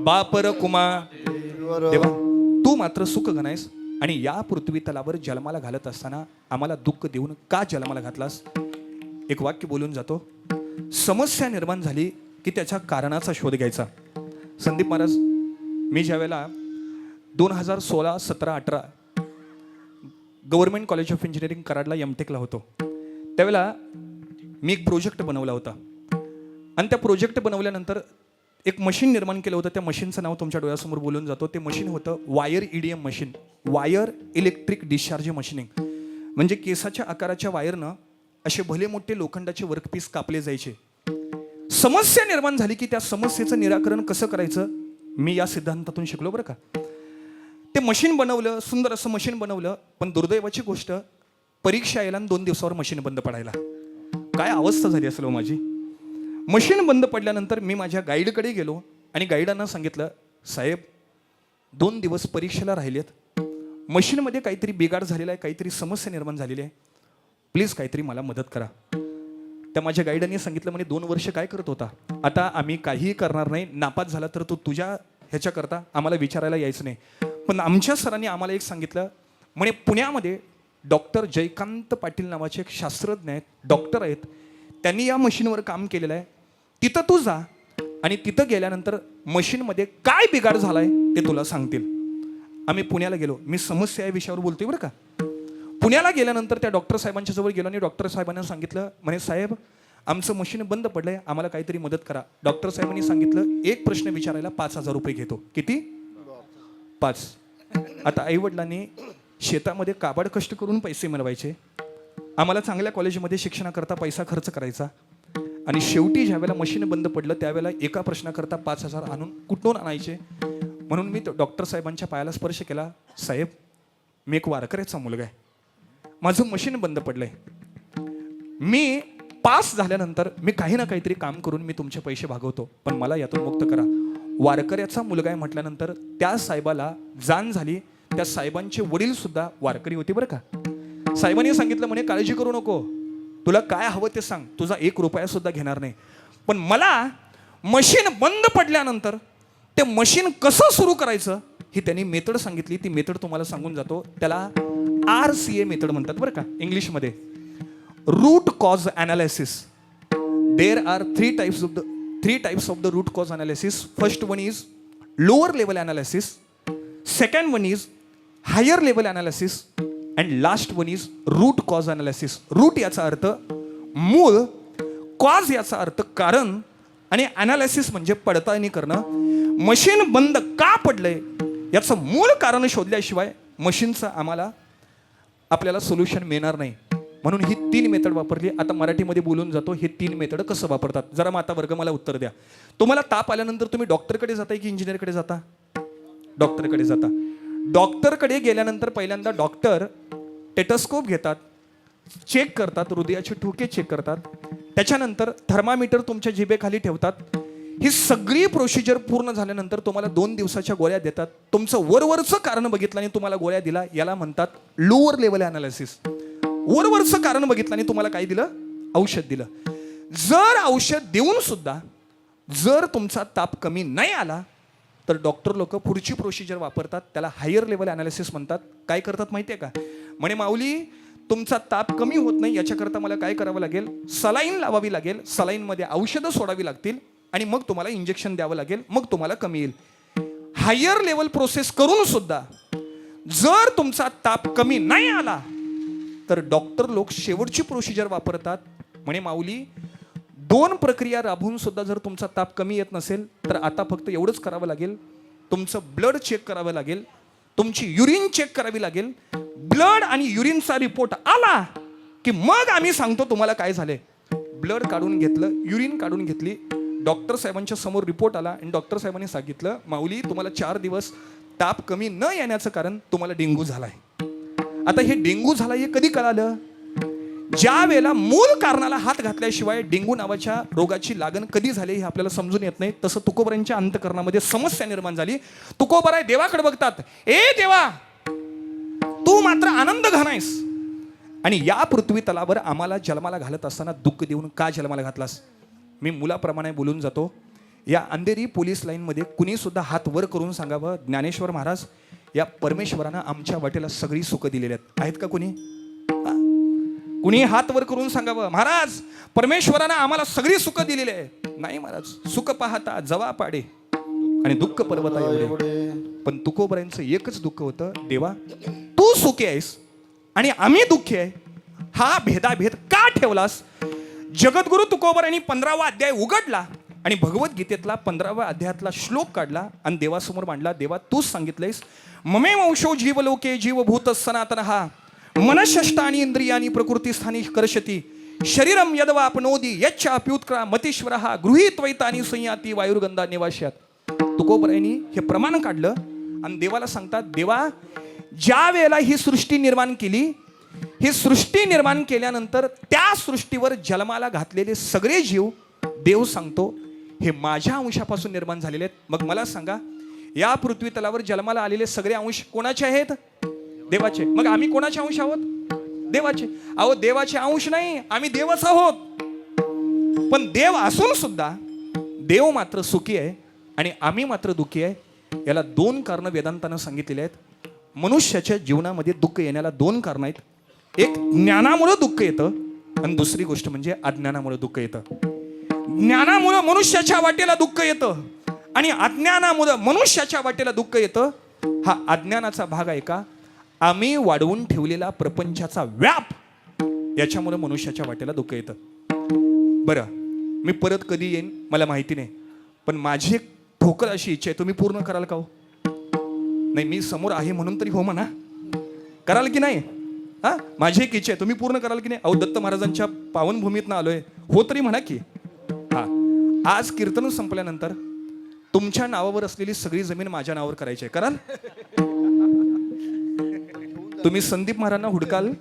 Speaker 1: बापर कुमा. देवा तू मात्र सुख घनायस आणि या पृथ्वी तलावर जन्माला घालत असताना आम्हाला दुःख देऊन का जन्माला घातलास. एक वाक्य बोलून जातो, समस्या निर्माण झाली की त्याच्या कारणाचा शोध घ्यायचा. संदीप महाराज, मी ज्यावेळेला 2016, 17, 18 गव्हर्नमेंट कॉलेज ऑफ इंजिनिअरिंग कराडला एमटेकला होतो, त्यावेळेला मी एक प्रोजेक्ट बनवला होता आणि त्या प्रोजेक्ट बनवल्यानंतर एक मशीन निर्माण केलं होतं. त्या मशीनचं नाव तुमच्या डोळ्यासमोर बोलून जातो. ते मशीन होतं wire EDM machine, wire electric discharge machining. म्हणजे केसाच्या आकाराच्या वायरनं असे भले मोठे लोखंडाचे वर्कपीस कापले जायचे. समस्या निर्माण झाली की त्या समस्येचं निराकरण कसं करायचं मी या सिद्धांतातून शिकलो बरं का. ते मशीन बनवलं, सुंदर असं मशीन बनवलं, पण दुर्दैवाची गोष्ट परीक्षा यायला 2 दिवसावर मशीन बंद पडायला. काय अवस्था झाली असेल माझी. मशीन बंद पडल्यानंतर मी माझ्या गाईडकडे गेलो आणि गाईडांना सांगितलं, साहेब 2 दिवस परीक्षेला राहिलेत, मशीनमध्ये काहीतरी बिघाड झालेला आहे, काहीतरी समस्या निर्माण झालेली आहे, प्लीज काहीतरी मला मदत करा. त्या माझ्या गाईडांनी सांगितलं, म्हणे 2 वर्ष काय करत होता, आता आम्ही काहीही करणार नाही, नापास झाला तर तू तुझ्या ह्याच्याकरता आम्हाला विचारायला यायचं नाही. पण आमच्या सरांनी आम्हाला एक सांगितलं, म्हणे पुण्यामध्ये डॉक्टर जयकांत पाटील नावाचे एक शास्त्रज्ञ आहेत, डॉक्टर आहेत, त्यांनी या मशीनवर काम केलेलं आहे, तिथं तू जा आणि तिथं गेल्यानंतर मशीनमध्ये काय बिघाड झालाय ते तुला सांगतील. आम्ही पुण्याला गेलो, मी समस्या या विषयावर बोलतोय बरं का. पुण्याला गेल्यानंतर त्या डॉक्टर साहेबांच्या जवळ गेलो आणि डॉक्टर साहेबांना सांगितलं, म्हणे साहेब आमचं मशीन बंद पडलंय, आम्हाला काहीतरी मदत करा. डॉक्टर साहेबांनी सांगितलं, एक प्रश्न विचारायला 5,000 रुपये घेतो. किती? 5. आता आईवडिलांनी शेतामध्ये काबाड कष्ट करून पैसे मिळवायचे, आम्हाला चांगल्या कॉलेजमध्ये शिक्षणाकरता पैसा खर्च करायचा आणि शेवटी ज्यावेळेला मशीन बंद पडलं त्यावेळेला एका प्रश्नाकरता 5,000 आणून कुठून आणायचे. म्हणून मी डॉक्टर साहेबांच्या पायाला स्पर्श केला, साहेब मी एक वारकऱ्याचा मुलगा आहे, माझं मशीन बंद पडलंय, मी पास झाल्यानंतर मी काही ना काहीतरी काम करून मी तुमचे पैसे भागवतो, पण मला यातून मुक्त करा. वारकऱ्याचा मुलगा आहे म्हटल्यानंतर त्या साहेबाला जाण झाली. त्या साहेबांचे वडील सुद्धा वारकरी होते बरं का. साहेबांनी सांगितलं म्हणे काळजी करू नको, तुला काय हवं ते सांग, तुझा 1 रुपया सुद्धा घेणार नाही. पण मला मशीन बंद पडल्यानंतर ते मशीन कसं सुरू करायचं ही त्यांनी मेथड सांगितली. ती मेथड तुम्हाला सांगून जातो. त्याला RCA मेथड म्हणतात बरं का इंग्लिशमध्ये, root cause analysis. There are three types of the root cause analysis. First one is lower level analysis, second one is higher level analysis and last one is root cause analysis. Root याचा अर्थ मूळ, cause याचा अर्थ कारण, आणि analysis म्हणजे पडताळणी करणं. मशीन बंद का पडलंय याचं मूळ कारण शोधल्याशिवाय मशीनचं आपल्याला सोल्युशन मिळणार नाही. म्हणून ही 3 मेथड वापरली. आता मराठीमध्ये बोलून जातो हे 3 मेथड कसं वापरतात. जरा मग आता वर्ग मला उत्तर द्या. तुम्हाला ताप आल्यानंतर तुम्ही डॉक्टरकडे जाताय की इंजिनियरकडे जाता? डॉक्टरकडे जाता. डॉक्टरकडे गेल्यानंतर पहिल्यांदा डॉक्टर टेटस्कोप घेतात, चेक करतात, हृदयाचे ठोके चेक करतात. त्याच्यानंतर थर्मामीटर तुमच्या जिभेखाली ठेवतात. ही सगळी प्रोसिजर पूर्ण झाल्यानंतर तुम्हाला 2 दिवसाच्या गोळ्या देतात. तुमचं वरवरचं कारण बघितलं आणि तुम्हाला गोळ्या दिला, याला म्हणतात लोअर लेवल अनालिसिस. वरवरचं कारण बघितलं आणि तुम्हाला काय दिलं? औषध दिलं. जर औषध देऊन सुद्धा जर तुमचा ताप कमी नाही आला तर डॉक्टर लोक पुढची प्रोसिजर वापरतात. त्याला हायर लेवल अनालिसिस म्हणतात. काय करतात माहिती आहे का? म्हणे माऊली तुमचा ताप कमी होत नाही, याच्याकरता मला काय करावं लागेल? सलाईन लावावी लागेल, सलाईनमध्ये औषधं सोडावी लागतील आणि मग तुम्हाला इंजेक्शन द्यावं लागेल, मग तुम्हाला कमी येईल. हायर लेवल प्रोसेस करून सुद्धा जर तुमचा ताप कमी नाही आला तर डॉक्टर लोक शेवटची प्रोसिजर वापरतात. म्हणे माऊली 2 प्रक्रिया राबवून सुद्धा जर तुमचा ताप कमी येत नसेल तर आता फक्त एवढंच करावं लागेल, तुमचं ब्लड चेक करावं लागेल, तुमची युरिन चेक करावी लागेल. ब्लड आणि युरिनचा रिपोर्ट आला की मग आम्ही सांगतो तुम्हाला काय झालंय. ब्लड काढून घेतलं, युरिन काढून घेतली, डॉक्टर साहेबांच्या समोर रिपोर्ट आला आणि डॉक्टर साहेबांनी सांगितलं माऊली तुम्हाला 4 दिवस ताप कमी न येण्याचं कारण तुम्हाला डेंग्यू झालाय. आता हे डेंग्यू झाला हे कधी कळालं? ज्या वेळेला मूळ कारणाला हात घातल्याशिवाय डेंग्यू नावाच्या रोगाची लागण कधी झाली हे आपल्याला समजून येत नाही. तसं तुकोबरांच्या अंतःकरणामध्ये समस्या निर्माण झाली. तुकोबराय देवाकडे बघतात, ए देवा तू मात्र आनंद घाणायस आणि या पृथ्वी तलावर आम्हाला जन्माला घालत असताना दुःख देऊन का जन्माला घातलास? मी मुलाप्रमाणे बोलून जातो. या अंधेरी पोलीस लाईनमध्ये कुणी सुद्धा हात वर करून सांगावं ज्ञानेश्वर महाराज या परमेश्वरानं आमच्या वाटेला सगळी सुख दिलेली आहेत का कुणी? कुणी हात वर करून सांगावं महाराज परमेश्वरानं आम्हाला सगळी सुख दिलेली आहे? नाही महाराज, सुख पाहता जवा पाडे आणि दुःख पर्वता एवढे. पण तुकोबरांचं एकच दुःख होतं, देवा तू सुखी आहेस आणि आम्ही दुःखी आहे, हा भेदाभेद का ठेवलास? जगद्गुरु तुकोबरांनी 15वा अध्याय उघडला आणि भगवद्गीतेतला 15व्या अध्यायातला श्लोक काढला आणि देवासमोर मांडला. देवा तूच सांगितलंयस ममे वंशो जीवलोके जीवभूत सनातनः मनःष्ठानी इंद्रियानी प्रकृतीस्थानी कर्षती शरीरम यदवापनोदी यच्चा अप्युत्क्रा मतीश्वरः गृहीत्वैतानी संयाती वायुर्गंधा निवास्यात. तुकोबरायांनी हे प्रमाण काढलं आणि देवाला सांगतात, देवा ज्या वेळेला ही सृष्टी निर्माण केली, ही सृष्टी निर्माण केल्यानंतर त्या सृष्टीवर जन्माला घातलेले सगळे जीव देव सांगतो हे माझ्या अंशापासून निर्माण झालेले आहेत. मग मला सांगा या पृथ्वी तलावर जन्माला आलेले सगळे अंश कोणाचे आहेत? देवाचे. मग आम्ही कोणाचे अंश आहोत? देवाचे. अहो देवाचे अंश नाही, आम्ही देवच आहोत. पण देव असून सुद्धा देव मात्र सुखी आहे आणि आम्ही मात्र दुःखी आहे. याला 2 कारणं वेदांतानं सांगितलेली आहेत. मनुष्याच्या जीवनामध्ये दुःख येण्याला 2 कारणं आहेत. एक ज्ञानामुळे दुःख येतं आणि दुसरी गोष्ट म्हणजे अज्ञानामुळे दुःख येतं. ज्ञानामुळे मनुष्याच्या वाटेला दुःख येतं आणि अज्ञानामुळे मनुष्याच्या वाटेला दुःख येतं. हा अज्ञानाचा भाग आहे का? आम्ही वाढवून ठेवलेला प्रपंचाचा व्याप याच्यामुळे मनुष्याच्या वाटेला दुःख येतं. बरं मी परत कधी येईन मला माहिती नाही, पण माझी एक ठोकर अशी इच्छा आहे, तुम्ही पूर्ण कराल का हो? नाही मी समोर आहे म्हणून तरी हो म्हणा, कराल की नाही? हा माझी एक इच्छा आहे, तुम्ही पूर्ण कराल की नाही? अहो दत्त महाराजांच्या पावनभूमीतनं आलोय, हो तरी म्हणा की. हा आज कीर्तन संपल्यानंतर तुमच्या नावावर असलेली सगळी जमीन माझ्या नावावर करायची आहे, कराल? तुम्ही संदीप महाराजांना हुडकाल,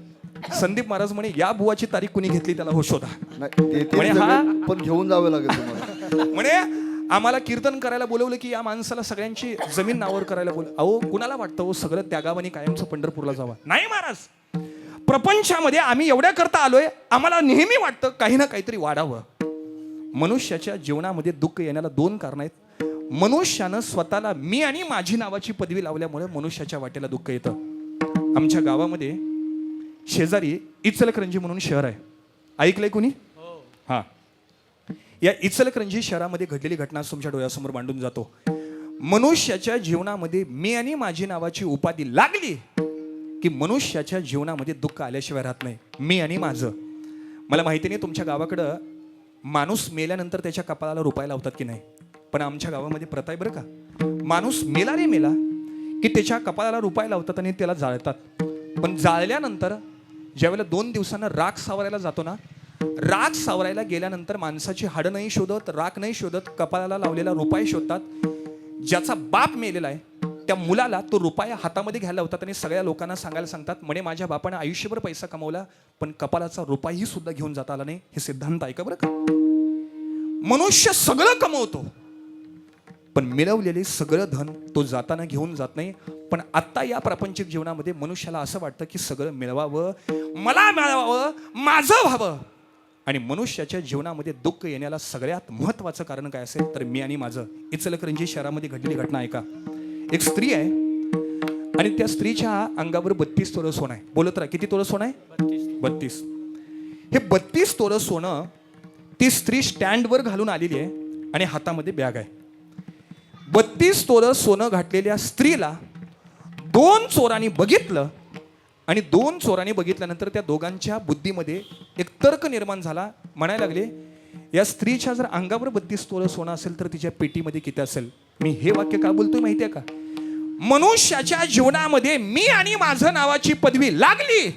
Speaker 1: संदीप महाराज म्हणे या बुवाची तारीख कुणी घेतली त्याला हो शोधा.
Speaker 2: म्हणे हा पण घेऊन जावं लागेल तुम्हाला.
Speaker 1: म्हणे आम्हाला कीर्तन करायला बोलवलं की या माणसाला सगळ्यांची जमीन नावावर करायला अहो कुणाला वाटतं हो सगळं त्यागावानी कायमचं पंढरपूरला जावं? नाही महाराज, प्रपंचामध्ये आम्ही एवढ्या करता आलोय, आम्हाला नेहमी वाटतं काही ना काहीतरी वाढावं. मनुष्याच्या जीवनामध्ये दुःख येण्याला दोन कारण आहेत. मनुष्यानं स्वतःला मी आणि माझी नावाची पदवी लावल्यामुळे मनुष्याच्या वाटेला दुःख येतं. आमच्या गावामध्ये शेजारी इचलकरंजी म्हणून शहर आहे, ऐकलंय कुणी? हा, या इचलकरंजी शहरामध्ये घडलेली घटना तुमच्या डोळ्यासमोर मांडून जातो. मनुष्याच्या जीवनामध्ये मी आणि माझी नावाची उपाधी लागली की मनुष्याच्या जीवनामध्ये दुःख आल्याशिवाय राहत नाही. मी आणि माझं. मला माहिती नाही तुमच्या गावाकडं माणूस मेल्यानंतर त्याच्या कपाळाला रुपये लावतात की नाही, पण आमच्या गावामध्ये प्रथा आहे बरं का. माणूस मेला रे मेला की त्याच्या कपाळाला रुपये लावतात आणि त्याला जाळतात. पण जाळल्यानंतर ज्यावेळेला 2 दिवसांना राख सावरायला जातो ना, राख सावरायला गेल्यानंतर माणसाची हाडं नाही शोधत, राख नाही शोधत, कपाळाला लावलेला रुपये शोधतात. ज्याचा बाप मेलेला आहे त्या मुलाला तो रुपया हातामध्ये घ्यायला लावतात आणि सगळ्या लोकांना सांगायला सांगतात, म्हणे माझ्या बापाने आयुष्यभर पैसा कमवला पण कपालाचा रुपयाही सुद्धा घेऊन जाता आला नाही. हे सिद्धांत ऐका बरं का. मनुष्य सगळं कमवतो पण मिळवलेले सगळं धन तो जाताना घेऊन जात नाही. पण आता या प्रापंचिक जीवनामध्ये मनुष्याला असं वाटतं की सगळं मिळवावं, मला मिळवावं, माझं व्हावं. आणि मनुष्याच्या जीवनामध्ये दुःख येण्याला सगळ्यात महत्त्वाचं कारण काय असेल तर मी आणि माझं. इचलकरंजी शहरामध्ये घडलेली घटना ऐका. एक स्त्री आहे आणि त्या स्त्रीच्या अंगावर 32 तोळं सोनं आहे. बोलत राहा, किती तोळं सोनं आहे? 32. हे 32 तोळं सोनं ती स्त्री स्टँडवर घालून आलेली आहे आणि हातामध्ये बॅग आहे. 32 तोळं सोनं घातलेल्या स्त्रीला 2 चोरांनी बघितलं आणि 2 चोरांनी बघितल्यानंतर त्या दोघांच्या बुद्धीमध्ये एक तर्क निर्माण झाला. म्हणायला लागले, या स्त्रीच्या जर अंगावर 32 तोळं सोनं असेल तर तिच्या पेटीमध्ये किती असेल? मी हे वाक्य का बोलतोय माहिती आहे का? मनुष्याच्या जीवनामध्ये मी आणि माझं नावाची पदवी लागली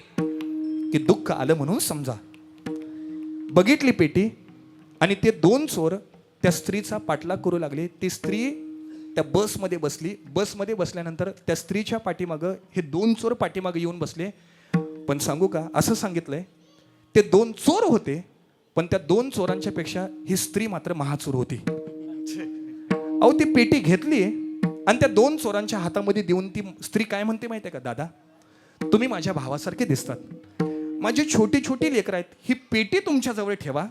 Speaker 1: की दुःख आलं म्हणून समजा. बघितली पेटी आणि ते 2 चोर त्या स्त्रीचा पाठलाग करू लागले. ती स्त्री त्या बसमध्ये बसली. बसमध्ये बसल्यानंतर त्या स्त्रीच्या पाठीमागं हे 2 चोर पाठीमागं येऊन बसले. पण सांगू का, असं सांगितलंय ते 2 चोर होते पण त्या 2 चोरांच्या पेक्षा ही स्त्री मात्र महाचोर होती. अहो ती पेटी घेतली आणि त्या 2 चोरांच्या हातामध्ये देऊन ती स्त्री काय म्हणते माहिती आहे का, दादा तुम्ही माझ्या भावासारखे दिसतात, माझी छोटी छोटी लेकरं आहेत, ही पेटी तुमच्याजवळ ठेवा,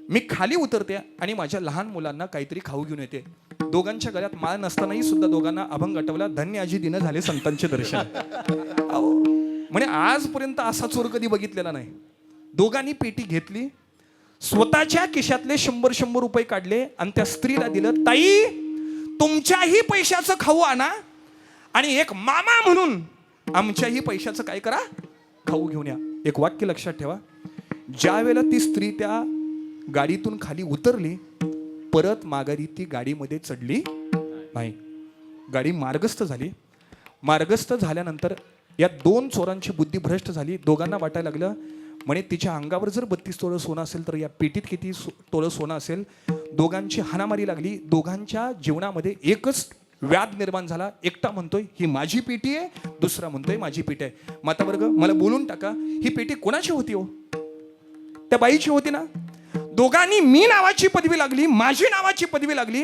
Speaker 1: मी खाली उतरते आणि माझ्या लहान मुलांना काहीतरी खाऊ घेऊन येते. दोघांच्या गळ्यात माळ नसतानाही सुद्धा दोघांना अभंग आठवला, धन्य आजी दिनं झाले संतांचे दर्शन. अहो म्हणे आजपर्यंत असा चोर कधी बघितलेला नाही. दोघांनी पेटी घेतली, स्वतःच्या खिशातले 100 रुपये काढले आणि त्या स्त्रीला दिलं, ताई तुमच्याही पैशाचं खाऊ आणा आणि एक मामा म्हणून आमच्याही पैशाचं काय करा, खाऊ घेऊन या. एक वाक्य लक्षात ठेवा, ज्या वेळेला ती स्त्री त्या गाडीतून खाली उतरली परत माघारी ती गाडीमध्ये चढली नाही. गाडी मार्गस्थ झाली. मार्गस्थ झाल्यानंतर या 2 चोरांची बुद्धी भ्रष्ट झाली. दोघांना वाटायला लागलं, म्हणे तिच्या अंगावर जर 32 तोळं सोनं असेल तर या पेटीत किती तोळं सोनं असेल. दोघांची हाणामारी लागली. दोघांच्या जीवनामध्ये एकच व्याध निर्माण झाला. एकटा म्हणतोय ही माझी पेटी आहे, दुसरा म्हणतोय माझी पेटी आहे. मातावर्ग मला बोलून टाका, ही पेटी कोणाची होती हो? त्या बाईची होती ना. दोघांनी मी नावाची पदवी लागली, माझी नावाची पदवी लागली.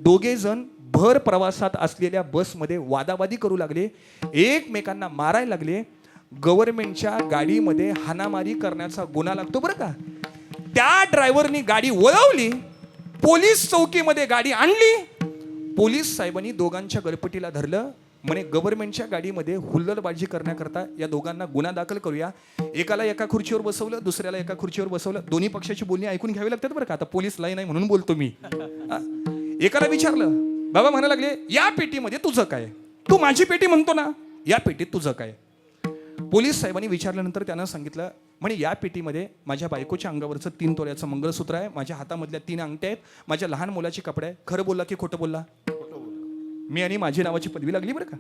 Speaker 1: दोघे जण भर प्रवासात असलेल्या बसमध्ये वादावादी करू लागले, एकमेकांना मारायला लागले. गव्हर्नमेंटच्या गाडीमध्ये हाणामारी करण्याचा गुन्हा लागतो बरं का. त्या ड्रायव्हरनी गाडी वळवली, पोलीस चौकीमध्ये गाडी आणली. पोलीस साहेबांनी दोघांच्या गळपटीला धरलं. म्हणे गव्हर्नमेंटच्या गाडीमध्ये हुल्लडबाजी करण्याकरता या दोघांना गुन्हा दाखल करूया. एकाला एका खुर्चीवर बसवलं, दुसऱ्याला एका खुर्चीवर बसवलं. दोन्ही पक्षाची बोलणी ऐकून घ्यावी लागतात बरं का. आता पोलीस लाईन आहे म्हणून बोलतो मी. एकाला विचारलं, बाबा म्हणायला लागले या पेटीमध्ये तुझं काय? तू माझी पेटी म्हणतो ना, या पेटीत तुझं काय? पोलीस साहेबांनी विचारल्यानंतर त्यानं सांगितलं, म्हणे या पेटीमध्ये माझ्या बायकोच्या अंगावरचं 3 तोळ्याचं मंगळसूत्र आहे, माझ्या हातामधल्या 3 अंगठ्या आहेत, माझ्या लहान मुलाचे कपडे आहे. खरं बोलला की खोटं बोलला? मी आणि माझी नावाची पदवी लागली बरं का.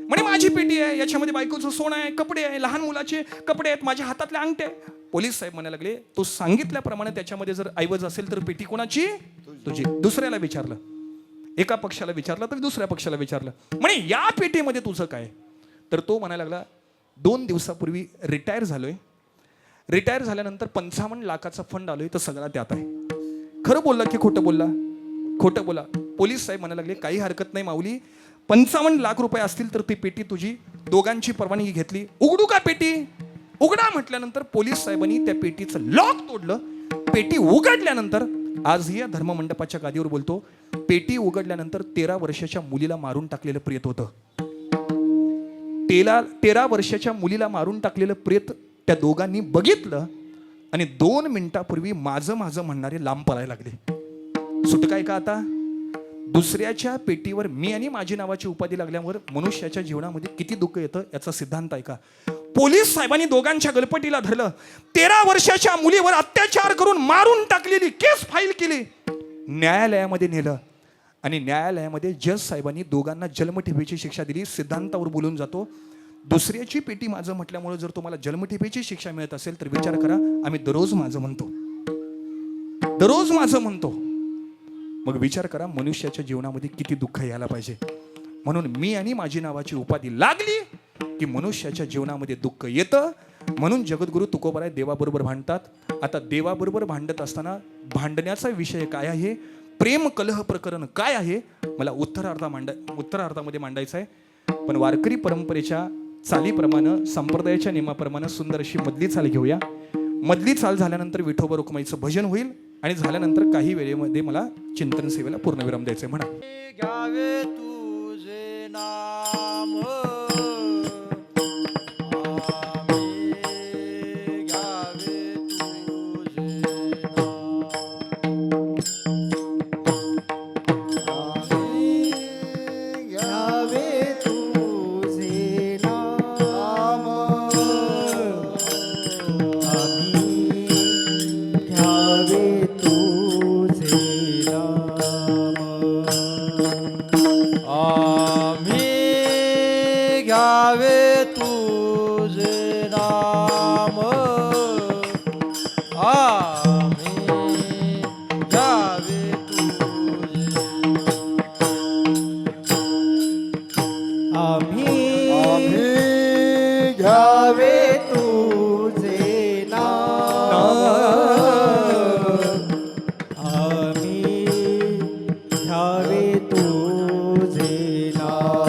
Speaker 1: म्हणे माझी पेटी आहे, याच्यामध्ये बायकोचं सोनं आहे, कपडे आहे, लहान मुलाचे कपडे आहेत, माझ्या हातातले अंगठे आहे. पोलीस साहेब म्हणायला लागले, तू सांगितल्याप्रमाणे त्याच्यामध्ये जर ऐवज असेल तर पेटी कोणाची? तुझी. दुसऱ्याला विचारलं, एका पक्षाला विचारलं तर दुसऱ्या पक्षाला विचारलं, म्हणे या पेटीमध्ये तुझं काय? तर तो म्हणायला लागला, 2 दिवसापूर्वी रिटायर झालोय, रिटायर झाल्यानंतर 55 लाखाचा फंड आलोय, तर सगळा त्यात आहे. खरं बोलला की खोटं बोलला? खोटं बोला. पोलीस साहेब म्हणायला लागले काही हरकत नाही माऊली, 55 लाख रुपये असतील तर ती पेटी तुझी. दोघांची परवानगी घेतली. उघडू का पेटी? उघडा म्हटल्यानंतर पोलीस साहेबांनी त्या पेटीचं लॉक तोडलं. पेटी उघडल्यानंतर आजही या धर्ममंडपाच्या गादीवर बोलतो, पेटी उघडल्यानंतर 13 वर्षाच्या मुलीला मारून टाकलेलं प्रेत होतं. 13 वर्षाच्या मुलीला मारून टाकलेलं प्रेत त्या दोघांनी बघितलं आणि 2 मिनिटापूर्वी माझं माझं म्हणणारे लांब पळायला लागले. सुटकाय का आता? दुसऱ्याच्या पेटीवर मी आणि माझी नावाची उपाधी लागल्यावर मनुष्याच्या जीवनामध्ये किती दुःख येतं याचा सिद्धांत आहे का? पोलीस साहेबांनी दोघांच्या गलपटीला धरलं. 13 वर्षाच्या मुलीवर अत्याचार करून मारून टाकलेली केस फाईल केली. न्यायालयामध्ये नेलं आणि न्यायालयामध्ये जज साहेबांनी दोघांना जन्मठेपेची शिक्षा दिली. सिद्धांतावर बोलून जातो, दुसऱ्याची पेटी माझं म्हटल्यामुळे जर तुम्हाला जन्मठेपेची शिक्षा मिळत असेल तर विचार करा, आम्ही दररोज माझं म्हणतो, दररोज माझं म्हणतो. मग विचार करा मनुष्याच्या जीवनामध्ये किती दुःख यायला पाहिजे. म्हणून मी आणि माझी नावाची उपाधी लागली की मनुष्याच्या जीवनामध्ये दुःख येतं. म्हणून जगद्गुरु तुकोबाराय देवाबरोबर भांडतात. आता देवाबरोबर भांडत असताना भांडण्याचा विषय काय आहे, प्रेम कलह प्रकरण काय आहे, मला उत्तरार्धामध्ये मांडायचं आहे. पण वारकरी परंपरेच्या चालीप्रमाणे, संप्रदायाच्या नियमाप्रमाणे सुंदर अशी मधली चाल घेऊया. मधली चाल झाल्यानंतर विठोबा रुक्माईचं भजन होईल आणि झाल्यानंतर काही वेळेमध्ये मला चिंतन सेवेला पूर्णविराम द्यायचंय. म्हणा
Speaker 2: घ्यावे तुझे नाम, घ्यावे तुझे नाम, आम्ही घ्यावे तुझे, आम्ही घ्यावे तुझे नाम, आम्ही घ्यावे तुझे नाम.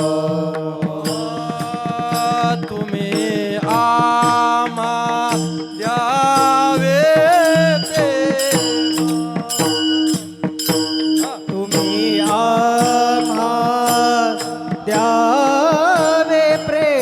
Speaker 2: तुम्ही आम्हा द्यावे प्रेम, तुम्ही आम्हा द्यावे प्रेम,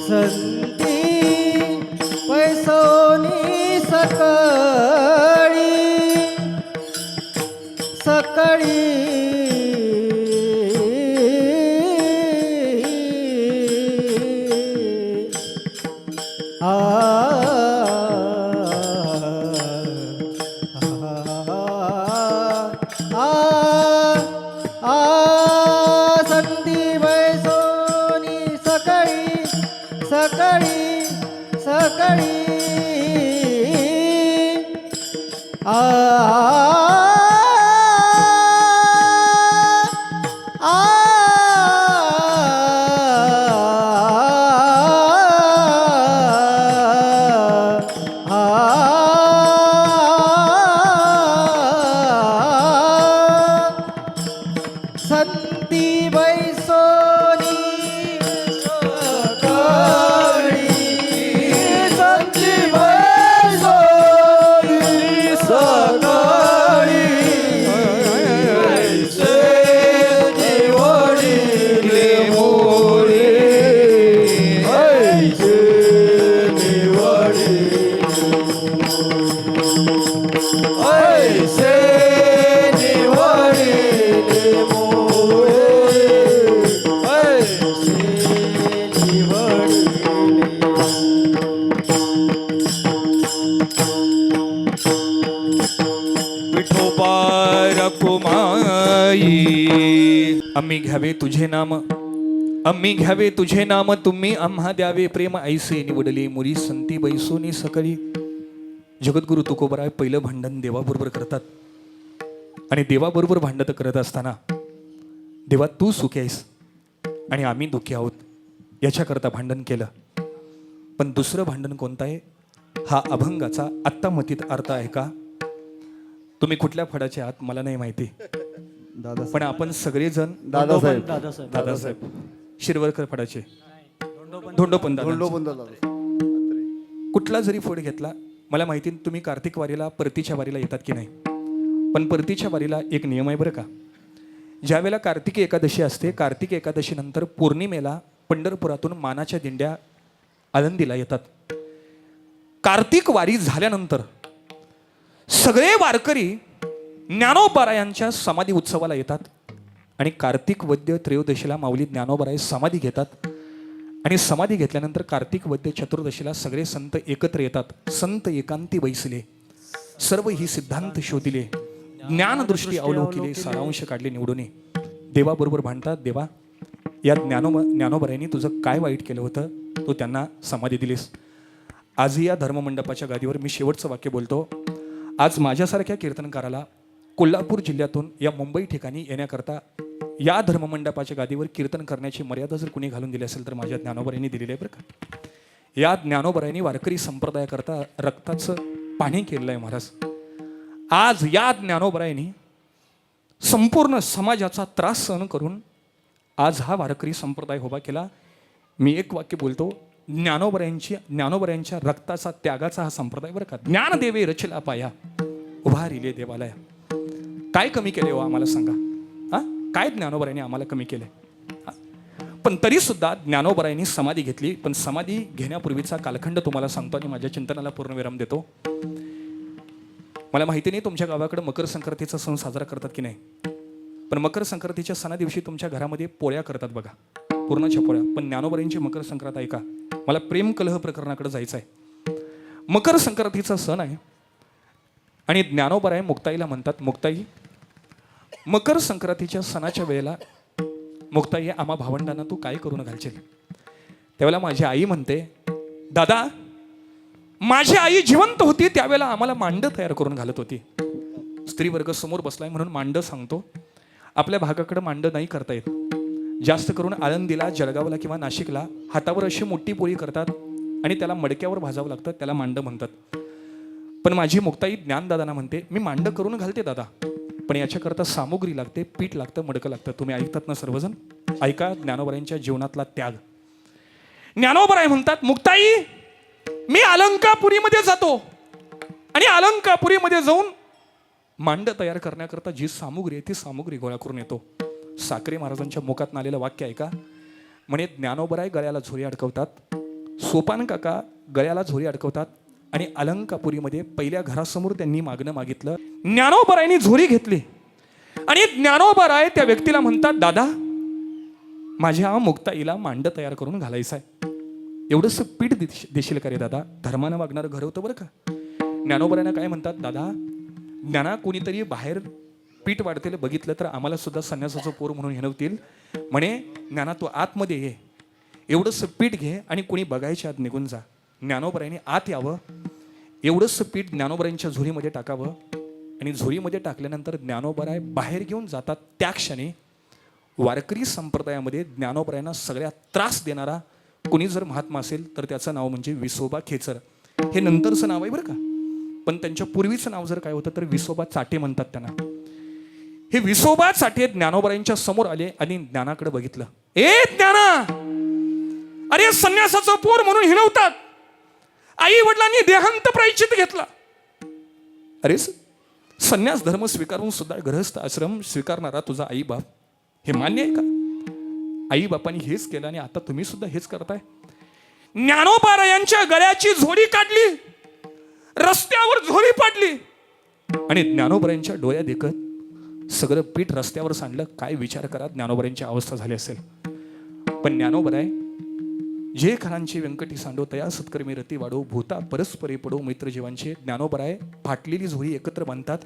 Speaker 2: संती पैसोनी सकळी सकळी संती पैसोनी सकळी सकळी सकळी संती बैसोनी सकळी संती बैसोनी सकळी ऐसे निवडिले मोरे ऐसे निवडिले ऐसे निवडिले मोरे ऐसे
Speaker 1: विठोबा रखुमाई आम्ही घ्यावे तुझे नाम आम्ही घ्यावे तुझे नाम तुम्ही आम्हा द्यावे प्रेम ऐसे निवडले मुरी संती बैसोनी सकळी. जगद्गुरु तुकोबराय पहिलं भांडण देवाबरोबर करतात आणि देवाबरोबर भांडत करत असताना देवा तू सुखी आहेस आणि आम्ही दुःखी आहोत याच्याकरता भांडण केलं. पण दुसरं भांडण कोणतं आहे हा अभंगाचा आत्ता मतीत अर्थ आहे का? तुम्ही कुठल्या फडाचे आहात मला नाही माहिती, पण आपण सगळेजण दादासाहेब शिरवळकर फडाचे धोंडोपंत कुठला जरी फड घेतला मला माहिती तुम्ही कार्तिक वारीला परतीच्या वारीला येतात की नाही. पण परतीच्या वारीला एक नियम आहे बरं का. ज्यावेळेला कार्तिकी एकादशी असते कार्तिक एकादशी नंतर पौर्णिमेला पंढरपुरातून मानाच्या दिंड्या आळंदीला येतात. कार्तिक वारी झाल्यानंतर सगळे वारकरी ज्ञानोबारायांच्या समाधी उत्सवाला येतात आणि कार्तिक वद्य त्रयोदशीला माऊली ज्ञानोबाराय समाधी घेतात आणि समाधी घेतल्यानंतर कार्तिक वद्य चतुर्दशीला सगळे संत एकत्र येतात. संत एकांती बैसले सर्व ही सिद्धांत शोधिले ज्ञानदृष्टी अवलोकिले सारांश काढले निवडून देवाबरोबर भांडतात. देवा या ज्ञानोबारायांनी तुझं काय वाईट केलं होतं तो त्यांना समाधी दिलीस. आजही या धर्ममंडपाच्या गादीवर मी शेवटचं वाक्य बोलतो. आज माझ्यासारख्या कीर्तनकाराला कोल्हापूर जिल्ह्यातून या मुंबई ठिकाणी येण्याकरता या धर्ममंडपाच्या गादीवर कीर्तन करण्याची मर्यादा जर कुणी घालून दिली असेल तर माझ्या ज्ञानोबारायांनी दिलेली आहे बरं का. या ज्ञानोबारायांनी वारकरी संप्रदायाकरता रक्ताचं पाणी केलेलं आहे महाराज. आज या ज्ञानोबारायांनी संपूर्ण समाजाचा त्रास सहन करून आज हा वारकरी संप्रदाय उभा केला. मी एक वाक्य बोलतो, ज्ञानोबारायांच्या रक्ताचा त्यागाचा हा संप्रदाय बरं का. ज्ञानदेवे रचला पाया उभारिले देवालया. काय कमी केले हो आम्हाला सांगा. हा काय ज्ञानोबारायांनी आम्हाला कमी केले. पण तरी सुद्धा ज्ञानोबारायांनी समाधी घेतली. पण समाधी घेण्यापूर्वीचा कालखंड तुम्हाला सांगतो आणि माझ्या चिंतनाला पूर्णविराम देतो. मला माहिती नाही तुमच्या गावाकडे मकर संक्रांतीचा सण साजरा करतात की नाही, पण मकर संक्रांतीच्या सणा दिवशी तुमच्या घरामध्ये पोळ्या करतात बघा, पूर्णाच्या पोळ्या. पण ज्ञानोबारायांची मकर संक्रांत ऐका, मला प्रेम कलह प्रकरणाकडे जायचं आहे. मकर संक्रांतीचा सण आहे आणि ज्ञानोबाराय मुक्ताईला म्हणतात, मुक्ताई मकर संक्रांतीच्या सणाच्या वेळेला मुक्ताई आम्हा भावंडांना तू काय करून घालशील. त्यावेळेला माझी आई म्हणते, दादा माझी आई जिवंत होती त्यावेळेला आम्हाला मांड तयार करून घालत होती. स्त्री वर्ग समोर बसलाय म्हणून मांड सांगतो. आपल्या भागाकडे मांड नाही करता येत. जास्त करून आळंदीला, जळगावला किंवा नाशिकला हातावर अशी मोठी पोळी करतात आणि त्याला मडक्यावर भाजावं लागतं, त्याला मांड म्हणतात. पण माझी मुक्ताई ज्ञानदादांना म्हणते, मी मांड करून घालते दादा, पण याच्याकरता सामुग्री लागते, पीठ लागतं, मडकं लागतं. तुम्ही ऐकतात ना सर्वजण, ऐका ज्ञानोबारायांच्या जीवनातला त्याग. ज्ञानोबाराय म्हणतात, मुक्ताई मी अलंकापुरीमध्ये जातो आणि अलंकापुरीमध्ये जाऊन मांड तयार करण्याकरता जी सामुग्री आहे ती सामुग्री गोळा करून येतो. साखरे महाराजांच्या मुखात आलेलं वाक्य ऐका. म्हणे ज्ञानोबाराय गळ्याला झोरी अडकवतात सोपान काका गळ्याला झोरी अडकवतात आणि अलंकापुरीमध्ये पहिल्या घरासमोर त्यांनी मागणं मागितलं. ज्ञानोबरायांनी झोरी घेतली आणि ज्ञानोबराय त्या व्यक्तीला म्हणतात, दादा माझ्या मुक्ताईला मांड तयार करून घालायचं आहे, एवढंसं पीठ देशील का रे दादा? धर्मानं वागणारं घर होतं बरं का. ज्ञानोबरायांना काय म्हणतात, दादा ज्ञाना कोणीतरी बाहेर पीठ वाढतेलं बघितलं तर आम्हाला सुद्धा संन्यासाचं पोर म्हणून हिणवतील. म्हणे ज्ञाना तू आतमध्ये ये, एवढंसं पीठ घे आणि कोणी बघायच्या आत निघून जा. ज्ञानोबरायांनी आत यावं, एवढंसं पीठ ज्ञानोबरायांच्या झोरीमध्ये टाकावं आणि झोरीमध्ये टाकल्यानंतर ज्ञानोबराय बाहेर घेऊन जातात. त्या क्षणी वारकरी संप्रदायामध्ये ज्ञानोबरायांना सगळ्यात त्रास देणारा कोणी जर महात्मा असेल तर त्याचं नाव म्हणजे विसोबा खेचर. हे नंतरचं नाव आहे बरं का, पण त्यांच्या पूर्वीचं नाव जर काय होतं तर विसोबा चाटे म्हणतात त्यांना. हे विसोबा चाटे ज्ञानोबरायांच्या समोर आले आणि ज्ञानाकडे बघितलं. ए ज्ञाना, अरे संन्यासाचं पोर म्हणून हिणवतात, आई वडिलांनी देहांत प्रायश्चित घेतला. अरे संन्यास धर्म स्वीकारून सुद्धा गृहस्थ आश्रम स्वीकारणारा तुझा आई बाप, हे मान्य आहे का? आई बापांनी हेच केलं आणि आता तुम्ही सुद्धा हेच करताय. ज्ञानोबरायांच्या गळ्याची झोरी काढली, रस्त्यावर झोरी पाडली आणि ज्ञानोबरायांच्या डोळ्या देखत सगळं पीठ रस्त्यावर सांडलं. काय विचार करा ज्ञानोबरायांची अवस्था झाली असेल. पण ज्ञानोबराय जे खरांची व्यंकटी सांडो तया सत्कर्मी रती वाढो, भूता परस्परे पडो मैत्र जीवांचे. ज्ञानोबराय फाटलेली झोरी एकत्र बांधतात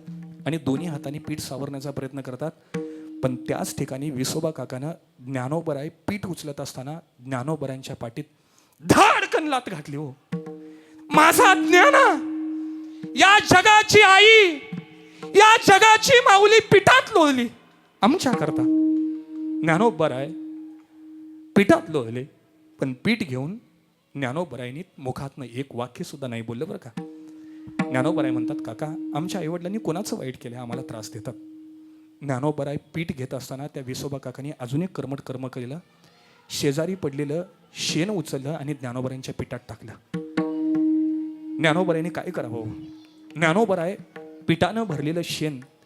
Speaker 1: आणि दोन्ही हाताने पीठ सावरण्याचा प्रयत्न करतात. पण त्याच ठिकाणी विसोबा काकानं ज्ञानोबराय पीठ उचलत असताना ज्ञानोबरायांच्या पाठीत धाडकन लात घातली. हो माझा ज्ञाना, या जगाची आई, या जगाची माऊली पिठात लोळली आमच्या करता. ज्ञानोबराय पिठात लोळले, पण पीठ घेऊन ज्ञानोबरायांनी मुखातनं एक वाक्य सुद्धा नाही बोललं बरं का. ज्ञानोबराय म्हणतात, काका आमच्या आईवडिलांनी कोणाचं वाईट केलं, आम्हाला त्रास देतात. ज्ञानोबराय पीठ घेत असताना त्या विसोबा काकांनी अजून एक कर्मठ कर्म केलेलं. शेजारी पडलेलं शेण उचललं आणि ज्ञानोबरायांच्या पिठात टाकलं. ज्ञानोबरायांनी काय करावं? ज्ञानोबराय पिठानं भरलेलं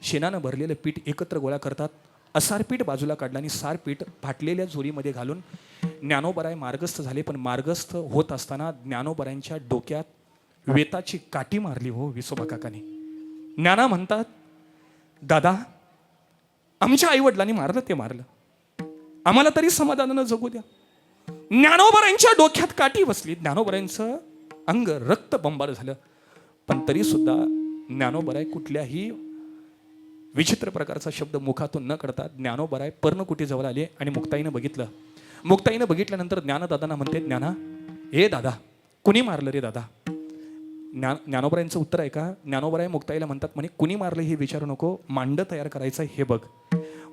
Speaker 1: शेणानं भरलेलं पीठ एकत्र गोळा करतात. असारपीठ बाजूला काढलं आणि सारपीठ फाटलेल्या झोरीमध्ये घालून ज्ञानोबराय मार्गस्थ झाले. पण मार्गस्थ होत असताना ज्ञानोबरायांच्या डोक्यात वेताची काठी मारली. हो विसोबा काकांनी. ज्ञाना म्हणतात, दादा आमच्या आई वडिलांनी मारलं ते मारलं, आम्हाला तरी समाधानानं जगू द्या. ज्ञानोबरायांच्या डोक्यात काठी बसली, ज्ञानोबरायांचं अंग रक्तबंबाळ झालं. पण तरी सुद्धा ज्ञानोबराय कुठल्याही विचित्र प्रकारचा शब्द मुखातून न करता ज्ञानोबराय पर्णकुटी जवळ आले आणि मुक्ताईनं बघितलं. मुक्ताईनं बघितल्यानंतर ज्ञानदादांना म्हणते, ज्ञाना ए दादा कुणी मारलं रे दादा? ज्ञानोबरायांचं उत्तर आहे का? ज्ञानोबराय मुक्ताईला म्हणतात, म्हणे कुणी मारलं हे विचारू नको, मांड तयार करायचं हे बघ.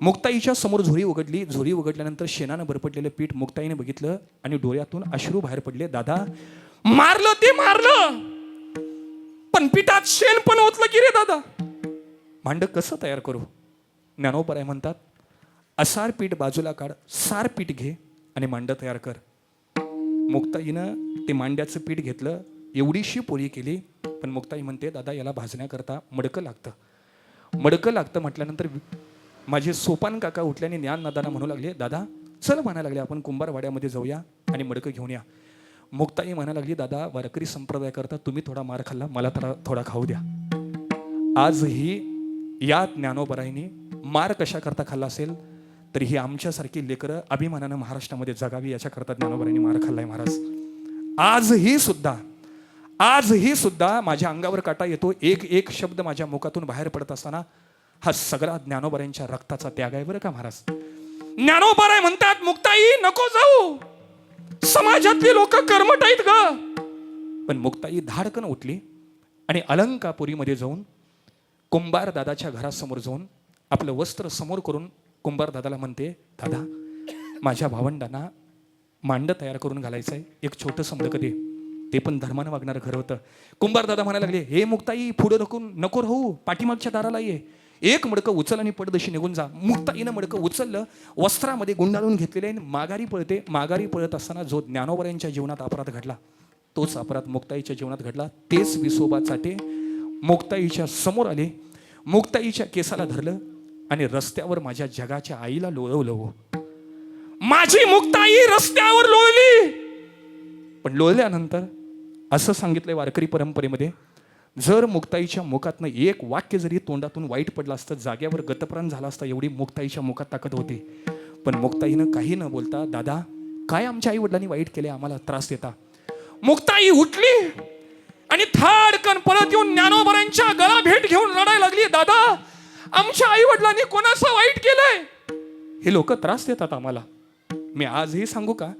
Speaker 1: मुक्ताईच्या समोर झोरी उघडली. झोरी उघडल्यानंतर शेणानं भरपडलेलं पीठ मुक्ताईने बघितलं आणि डोळ्यातून अश्रू बाहेर पडले. दादा मारलं ते मारलं, पण पिठात शेण पण ओतलं की रे दादा, मांड कसं तयार करू? ज्ञानोबराय म्हणतात, असार पीठ बाजूला काढ, सार पीठ घे आणि मांड तयार कर. मुक्ताईनं ते मांड्याचं पीठ घेतलं, एवढीशी पोळी केली. पण मुक्ताई म्हणते, दादा याला भाजण्याकरता मडकं लागतं. मडकं लागतं म्हटल्यानंतर माझे सोपान काका उठल्याने ज्ञानदादांना म्हणू लागले, दादा चल म्हणायला लागले आपण कुंभारवाड्यामध्ये जाऊया आणि मडकं घेऊन या. मुक्ताई म्हणायला लागली, दादा वारकरी संप्रदाय करता तुम्ही थोडा मार खाल्ला, मला थोडा खाऊ द्या. आजही या ज्ञानोबरायांनी मार कशा करता खाल्ला असेल तर ही आमच्यासारखी लेकरं अभिमानानं महाराष्ट्रामध्ये जगावी याच्याकरता ज्ञानोबरायांनी मार खाल्लाय महाराज. आजही सुद्धा माझ्या अंगावर काटा येतो. एक एक शब्द माझ्या मुखातून बाहेर पडत असताना हा सगळा ज्ञानोबरायांच्या रक्ताचा त्याग आहे बरं का महाराज. ज्ञानोबराय म्हणतात, मुक्ताई नको जाऊ, समाजातली लोक कर्मठ आहेत ग. पण मुक्ताई धाडकन उठली आणि अलंकापुरीमध्ये जाऊन कुंभार दादाच्या घरासमोर जाऊन आपलं वस्त्र समोर करून कुंभार दादाला म्हणते, दादा माझ्या भावंडांना मांड तयार करून घालायचं आहे, एक छोटंसं मडकं दे. ते पण धर्मानं वागणारं घर होतं. कुंभार दादा म्हणायला लागले, हे मुक्ताई पुढे नको राहू, पाठीमागच्या दाराला ये, एक मडकं उचल आणि पडदशी निघून जा. मुक्ताईनं मडकं उचललं, वस्त्रामध्ये गुंडाळून घेतलेले माघारी पळते. माघारी पळत असताना जो ज्ञानोबरायांच्या जीवनात अपराध घडला तोच अपराध मुक्ताईच्या जीवनात घडला. तेच विसोबा चाटे मुक्ताईच्या समोर आले, मुक्ताईच्या केसाला धरलं आणि रस्त्यावर माझ्या जगाच्या आईला लोळवलं. माझी मुक्ताई रस्त्यावर लोळली. पण लोळल्यानंतर असं सांगितलंय वारकरी परंपरेमध्ये, जर मुक्ताईच्या मुखातनं एक वाक्य जरी तोंडातून वाईट पडलं असतं, जाग्यावर गतप्राण झाला असता, एवढी मुक्ताईच्या मुखात ताकद होती. पण मुक्ताईनं काही न बोलता, दादा काय आमच्या आई वडिलांनी वाईट केले, आम्हाला त्रास देता. मुक्ताई उठली आणि थाडकन परत येऊन ज्ञानोबरांच्या गळा भेट घेऊन रडायला लागली, दादा आमच्या आई वडिलांनी कोणाचं वाईट केलंय, हे लोक त्रास देतात आम्हाला. मी आजही सांगू का,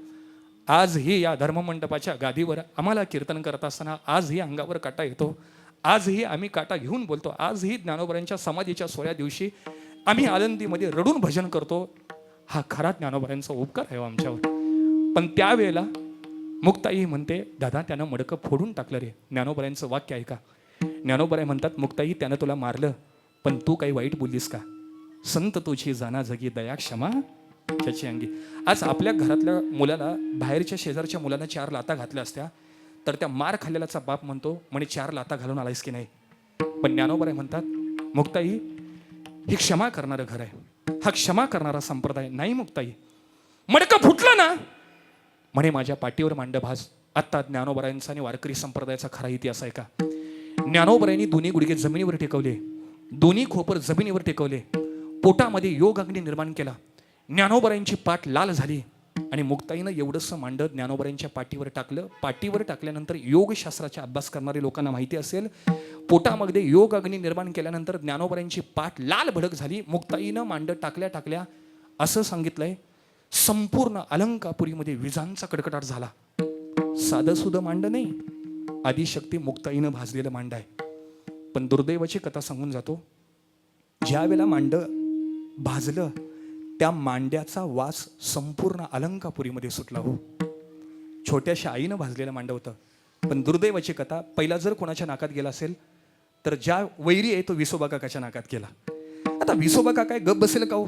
Speaker 1: आजही या धर्ममंडपाच्या गादीवर आम्हाला कीर्तन करत असताना आजही अंगावर काटा येतो, आजही आम्ही काटा घेऊन बोलतो, आजही ज्ञानोबरांच्या समाधीच्या सोहळ्या दिवशी आम्ही आनंदीमध्ये रडून भजन करतो. हा खरा ज्ञानोबरांचा उपकार आहे आमच्यावर. पण त्यावेळेला मुक्ताई म्हणते, दादा त्यानं मडकं फोडून टाकलं रे. ज्ञानोबरांचं वाक्य ऐका. ज्ञानोबराय म्हणतात, मुक्ताई त्यानं तुला मारलं, पण तू काही वाईट बोललीस का? संत तुझी जाना जगी दया क्षमा त्याची अंगी. आज आपल्या घरातल्या मुलाला, बाहेरच्या शेजारच्या मुलाला 4 लाथा घातल्या असत्या तर त्या मार खाल्लेलाचा बाप म्हणतो, म्हणे 4 लाथा घालून आलायस की नाही. पण ज्ञानोबराय म्हणतात, मुक्ताई ही क्षमा करणारं घर आहे, हा क्षमा करणारा संप्रदाय नाही. मुक्ताई मडकं फुटलं ना, म्हणे माझ्या पाठीवर मांड भास. आत्ता ज्ञानोबरायांचा आणि वारकरी संप्रदायाचा खरा इतिहास आहे का? ज्ञानोबरायांनी दोन्ही गुडघे जमिनीवर टेकवले, दोन्ही खोपर जमिनीवर टेकवले, पोटामध्ये योग अग्नी निर्माण केला. ज्ञानोबरायांची पाठ लाल झाली आणि मुक्ताईनं एवढंसं मांड ज्ञानोबरायांच्या पाठीवर टाकलं. पाठीवर टाकल्यानंतर योगशास्त्राचा अभ्यास करणारे लोकांना माहिती असेल, पोटामध्ये योग अग्नी निर्माण केल्यानंतर ज्ञानोबरायांची पाठ लाल भडक झाली. मुक्ताईनं मांड टाकल्या टाकल्या असं सांगितलंय, संपूर्ण अलंकापुरीमध्ये विजांचा कडकडाट झाला. साधं सुधं मांड नाही, आदिशक्ती मुक्ताईनं भाजलेलं मांड आहे. पण दुर्दैवाची कथा सांगून जातो, ज्या वेळेला मांड भाजलं त्या मांड्याचा वास संपूर्ण अलंकापुरीमध्ये सुटला. हो, छोट्याशा आईनं भाजलेलं मांड होतं. पण दुर्दैवाची कथा, पहिला जर कोणाच्या नाकात गेला असेल तर ज्या वैरी आहे तो विसोबा काकाच्या नाकात गेला. आता विसोबा काका गप बसेल का हो?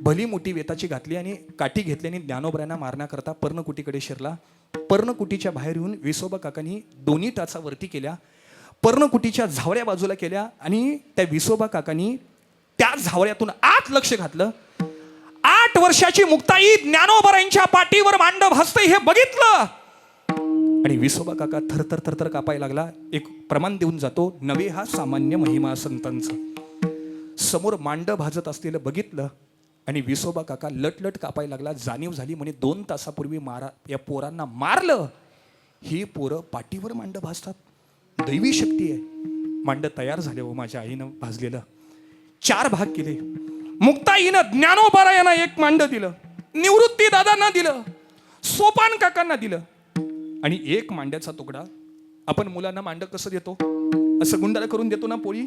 Speaker 1: भली मोठी वेताची घातली आणि काठी घेतली आणि ज्ञानोबरायांना मारण्याकरता पर्णकुटीकडे शिरला. पर्णकुटीच्या बाहेर येऊन विसोबा काकांनी दोन्ही टाचा वरती केल्या, पर्णकुटीच्या झावळ्या बाजूला केल्या आणि त्या विसोबा काकांनी त्या झावळ्यातून आत लक्ष घातलं. 8 वर्षाची मुक्ताई ज्ञानोबरायांच्या पाठीवर मांड भासते हे बघितलं आणि विसोबा काका थरथर थरथर कापायला लागला. एक प्रमाण देऊन जातो, नवे हा सामान्य महिमा संतांचा. समोर मांड भाजत असलेलं बघितलं आणि विसोबा काका लटलट कापायला लागला. जाणीव झाली, म्हणे 2 तासापूर्वी या पोरांना मारलं, ही पोरं पाठीवर मांड भाजतात, दैवी शक्ती आहे. मांड तयार झाले हो, माझ्या आईनं भाजलेलं. 4 भाग केले. मुक्ताईनं ज्ञानोबरायांना 1 मांड दिलं, निवृत्ती दादांना दिलं, सोपान काकांना दिलं आणि 1 मांड्याचा तुकडा आपण मुलांना मांड कसं देतो, असं गुंडाळा करून देतो ना पोळी,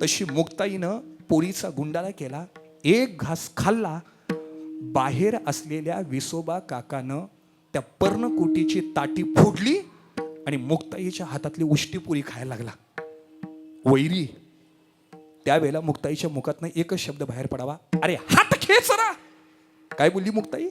Speaker 1: तशी मुक्ताईनं पोळीचा गुंडाळा केला. 1 घास खाल्ला. बाहेर असलेल्या विसोबा काकानं त्या पर्णकुटीची ताटी फोडली आणि मुक्ताईच्या हातातली उष्टी पुरी खायला लागला. वैरी. त्यावेळेला मुक्ताईच्या मुखातनं एकच शब्द बाहेर पडावा, अरे हात खेचरा. काय बोलली मुक्ताई?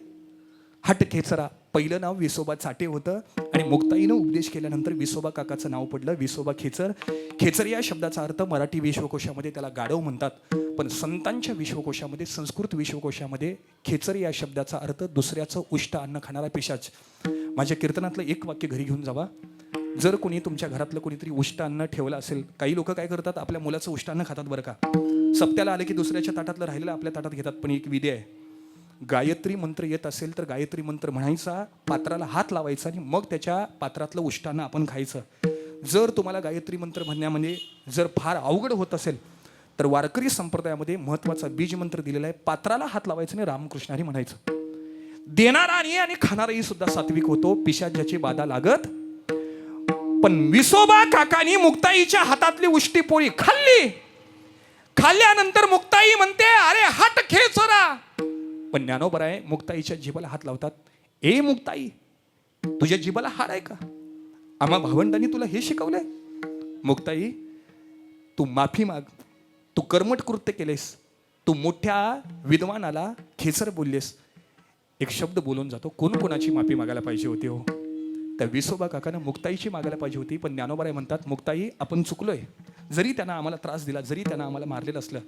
Speaker 1: हात खेचरा. पहिलं नाव विसोबा चाटे होतं आणि मुक्ताईनं उपदेश केल्यानंतर विसोबा काकाचं नाव पडलं विसोबा खेचर. खेचर या शब्दाचा अर्थ मराठी विश्वकोशामध्ये त्याला गाढव म्हणतात, पण संतांच्या विश्वकोशामध्ये, संस्कृत विश्वकोशामध्ये खेचर या शब्दाचा अर्थ दुसऱ्याचं उष्ट अन्न खाणारा पिशाच. माझ्या कीर्तनातलं 1 वाक्य घरी घेऊन जावा. जर कोणी तुमच्या घरातलं कोणीतरी उष्ट अन्न ठेवलं असेल, काही लोक काय करतात, आपल्या मुलाचं उष्ट अन्न खातात बरं का. सप्त्याला आले की दुसऱ्याच्या ताटातलं राहिलेलं आपल्या ताटात घेतात. पण एक विधी आहे, गायत्री मंत्र येत असेल तर गायत्री मंत्र म्हणायचा, पात्राला हात लावायचा आणि मग त्याच्या पात्रातलं उष्टानं आपण खायचं. जर तुम्हाला गायत्री मंत्र म्हणण्यामध्ये जर फार अवघड होत असेल तर वारकरी संप्रदायामध्ये महत्वाचा बीज मंत्र दिलेला आहे, पात्राला हात लावायचं आणि रामकृष्णारी म्हणायचं. देणारा आणि खाणाराही सुद्धा सात्विक होतो, पिशाच्याची बाधा लागत. पण विसोबा काकानी मुक्ताईच्या हातातली उष्टी पोळी खाल्ली. खाल्ल्यानंतर मुक्ताई म्हणते, अरे हात खेचरा. पण ज्ञानोबराय मुक्ताईच्या जिभाला हात लावतात. ए मुक्ताई, तुझ्या जिभाला हाड आहे का? आम्हा भावंडांनी तुला हे शिकवलंय? मुक्ताई, तू माफी माग. तू कर्मठ कृत्य केलेस, तू मोठ्या विद्वानाला खेचर बोललेस. एक शब्द बोलून जातो, कोण कोणाची माफी मागायला पाहिजे होती हो? त्या विसोबा काकानं मुक्ताईची मागायला पाहिजे होती. पण ज्ञानोबराय म्हणतात, मुक्ताई आपण चुकलोय, जरी त्यांना आम्हाला त्रास दिला, जरी त्यांना आम्हाला मारलेलं असलं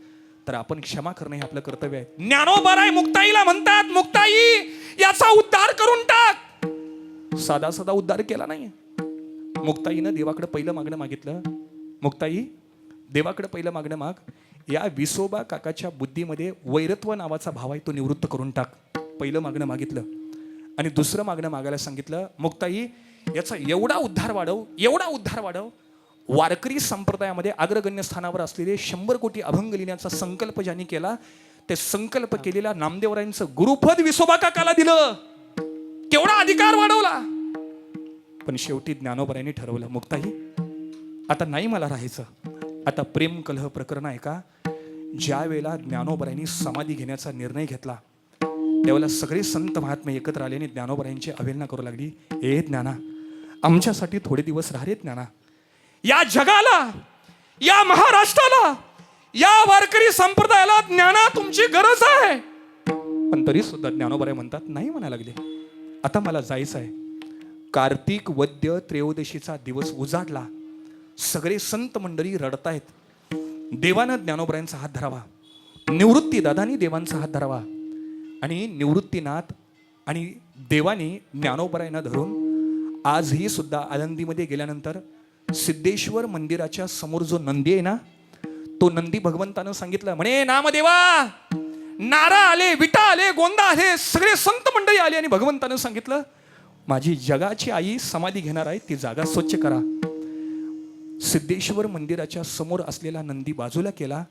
Speaker 1: तर आपण क्षमा करणं हे आपलं कर्तव्य आहे. ज्ञानोबराय मुक्ताईला म्हणतात, मुक्ताई याचा उद्धार करून टाक. साधा साधा उद्धार केला नाही. मुक्ताईनं देवाकडे पहिलं मागणं मागितलं. मुक्ताई, देवाकडे पहिलं मागणं माग, या विसोबा काकाच्या बुद्धीमध्ये वैरत्व नावाचा भाव आहे तो निवृत्त करून टाक. पहिलं मागणं मागितलं. आणि दुसरं मागणं मागायला सांगितलं, मुक्ताई याचा एवढा उद्धार वाढव, एवढा उद्धार वाढव, वारकरी संप्रदायामध्ये अग्रगण्य स्थानावर असलेले 100 कोटी अभंग लिहिण्याचा संकल्प ज्यांनी केला, ते संकल्प केलेल्या नामदेवरायांचं गुरुपद विसोबा काकाला दिलं. केवढा अधिकार वाढवला. पण शेवटी ज्ञानोबरायांनी ठरवलं, मुक्ताई आता नाही मला राहायचं. आता प्रेम कलह प्रकरण आहे का? ज्या वेळेला ज्ञानोबरायांनी समाधी घेण्याचा निर्णय घेतला, त्यावेळेला सगळे संत महात्मे एकत्र आले आणि ज्ञानोबरायांची अवहेलना करू लागली. ए ज्ञाना, आमच्यासाठी थोडे दिवस राहा रे ज्ञाना. या जगाला, या महाराष्ट्राला, या वारकरी संप्रदायाला ज्ञाना तुमची गरज आहे. पण तरी सुद्धा ज्ञानोबराय म्हणतात, नाही म्हणायला लागले, आता मला जायचं आहे. कार्तिक वद्य त्रयोदशीचा दिवस उजाडला. सगळे संत मंडळी रडतायत. देवानं ज्ञानोबरायांचा हात धरावा, निवृत्ती दादानी देवांचा हात धरावा. आणि निवृत्तीनाथ आणि देवानी ज्ञानोबरायांना धरून आजही सुद्धा आळंदीमध्ये गेल्यानंतर सिद्धेश्वर मंदिराच्या समोर जो नंदी आहे ना, तो नंदी भगवंतानं सांगितलं म्हणे, नामदेवा, नारा आले, विटा आले, गोंदा आले, सगळे संत मंडळी आले आणि भगवंतानं सांगितलं, माझी जगाची आई समाधी घेणार आहे, ती जागा स्वच्छ करा. सिद्धेश्वर मंदिराच्या समोर असलेला नंदी बाजूला केला.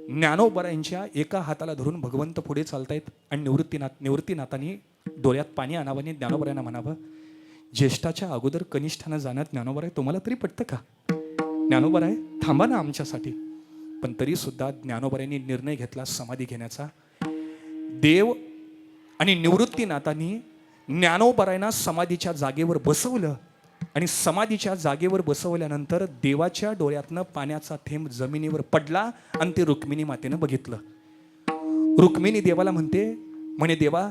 Speaker 1: ज्ञानोबरायांच्या एका हाताला धरून भगवंत पुढे चालतायत आणि निवृत्तीनाथांनी डोळ्यात पाणी आणावं आणि ज्ञानोबरायांना म्हणावं, ज्येष्ठाच्या अगोदर कनिष्ठानं जाणं ज्ञानोबराय तुम्हाला तरी पटतं का? ज्ञानोबराय थांबा ना आमच्यासाठी. पण तरी सुद्धा ज्ञानोबरायांनी निर्णय घेतला समाधी घेण्याचा. देव आणि निवृत्तीनाथांनी ज्ञानोबरायांना समाधीच्या जागेवर बसवलं आणि समाधीच्या जागेवर बसवल्यानंतर देवाच्या डोळ्यातनं पाण्याचा थेंब जमिनीवर पडला आणि ते रुक्मिणी मातेनं बघितलं. रुक्मिणी देवाला म्हणे देवा,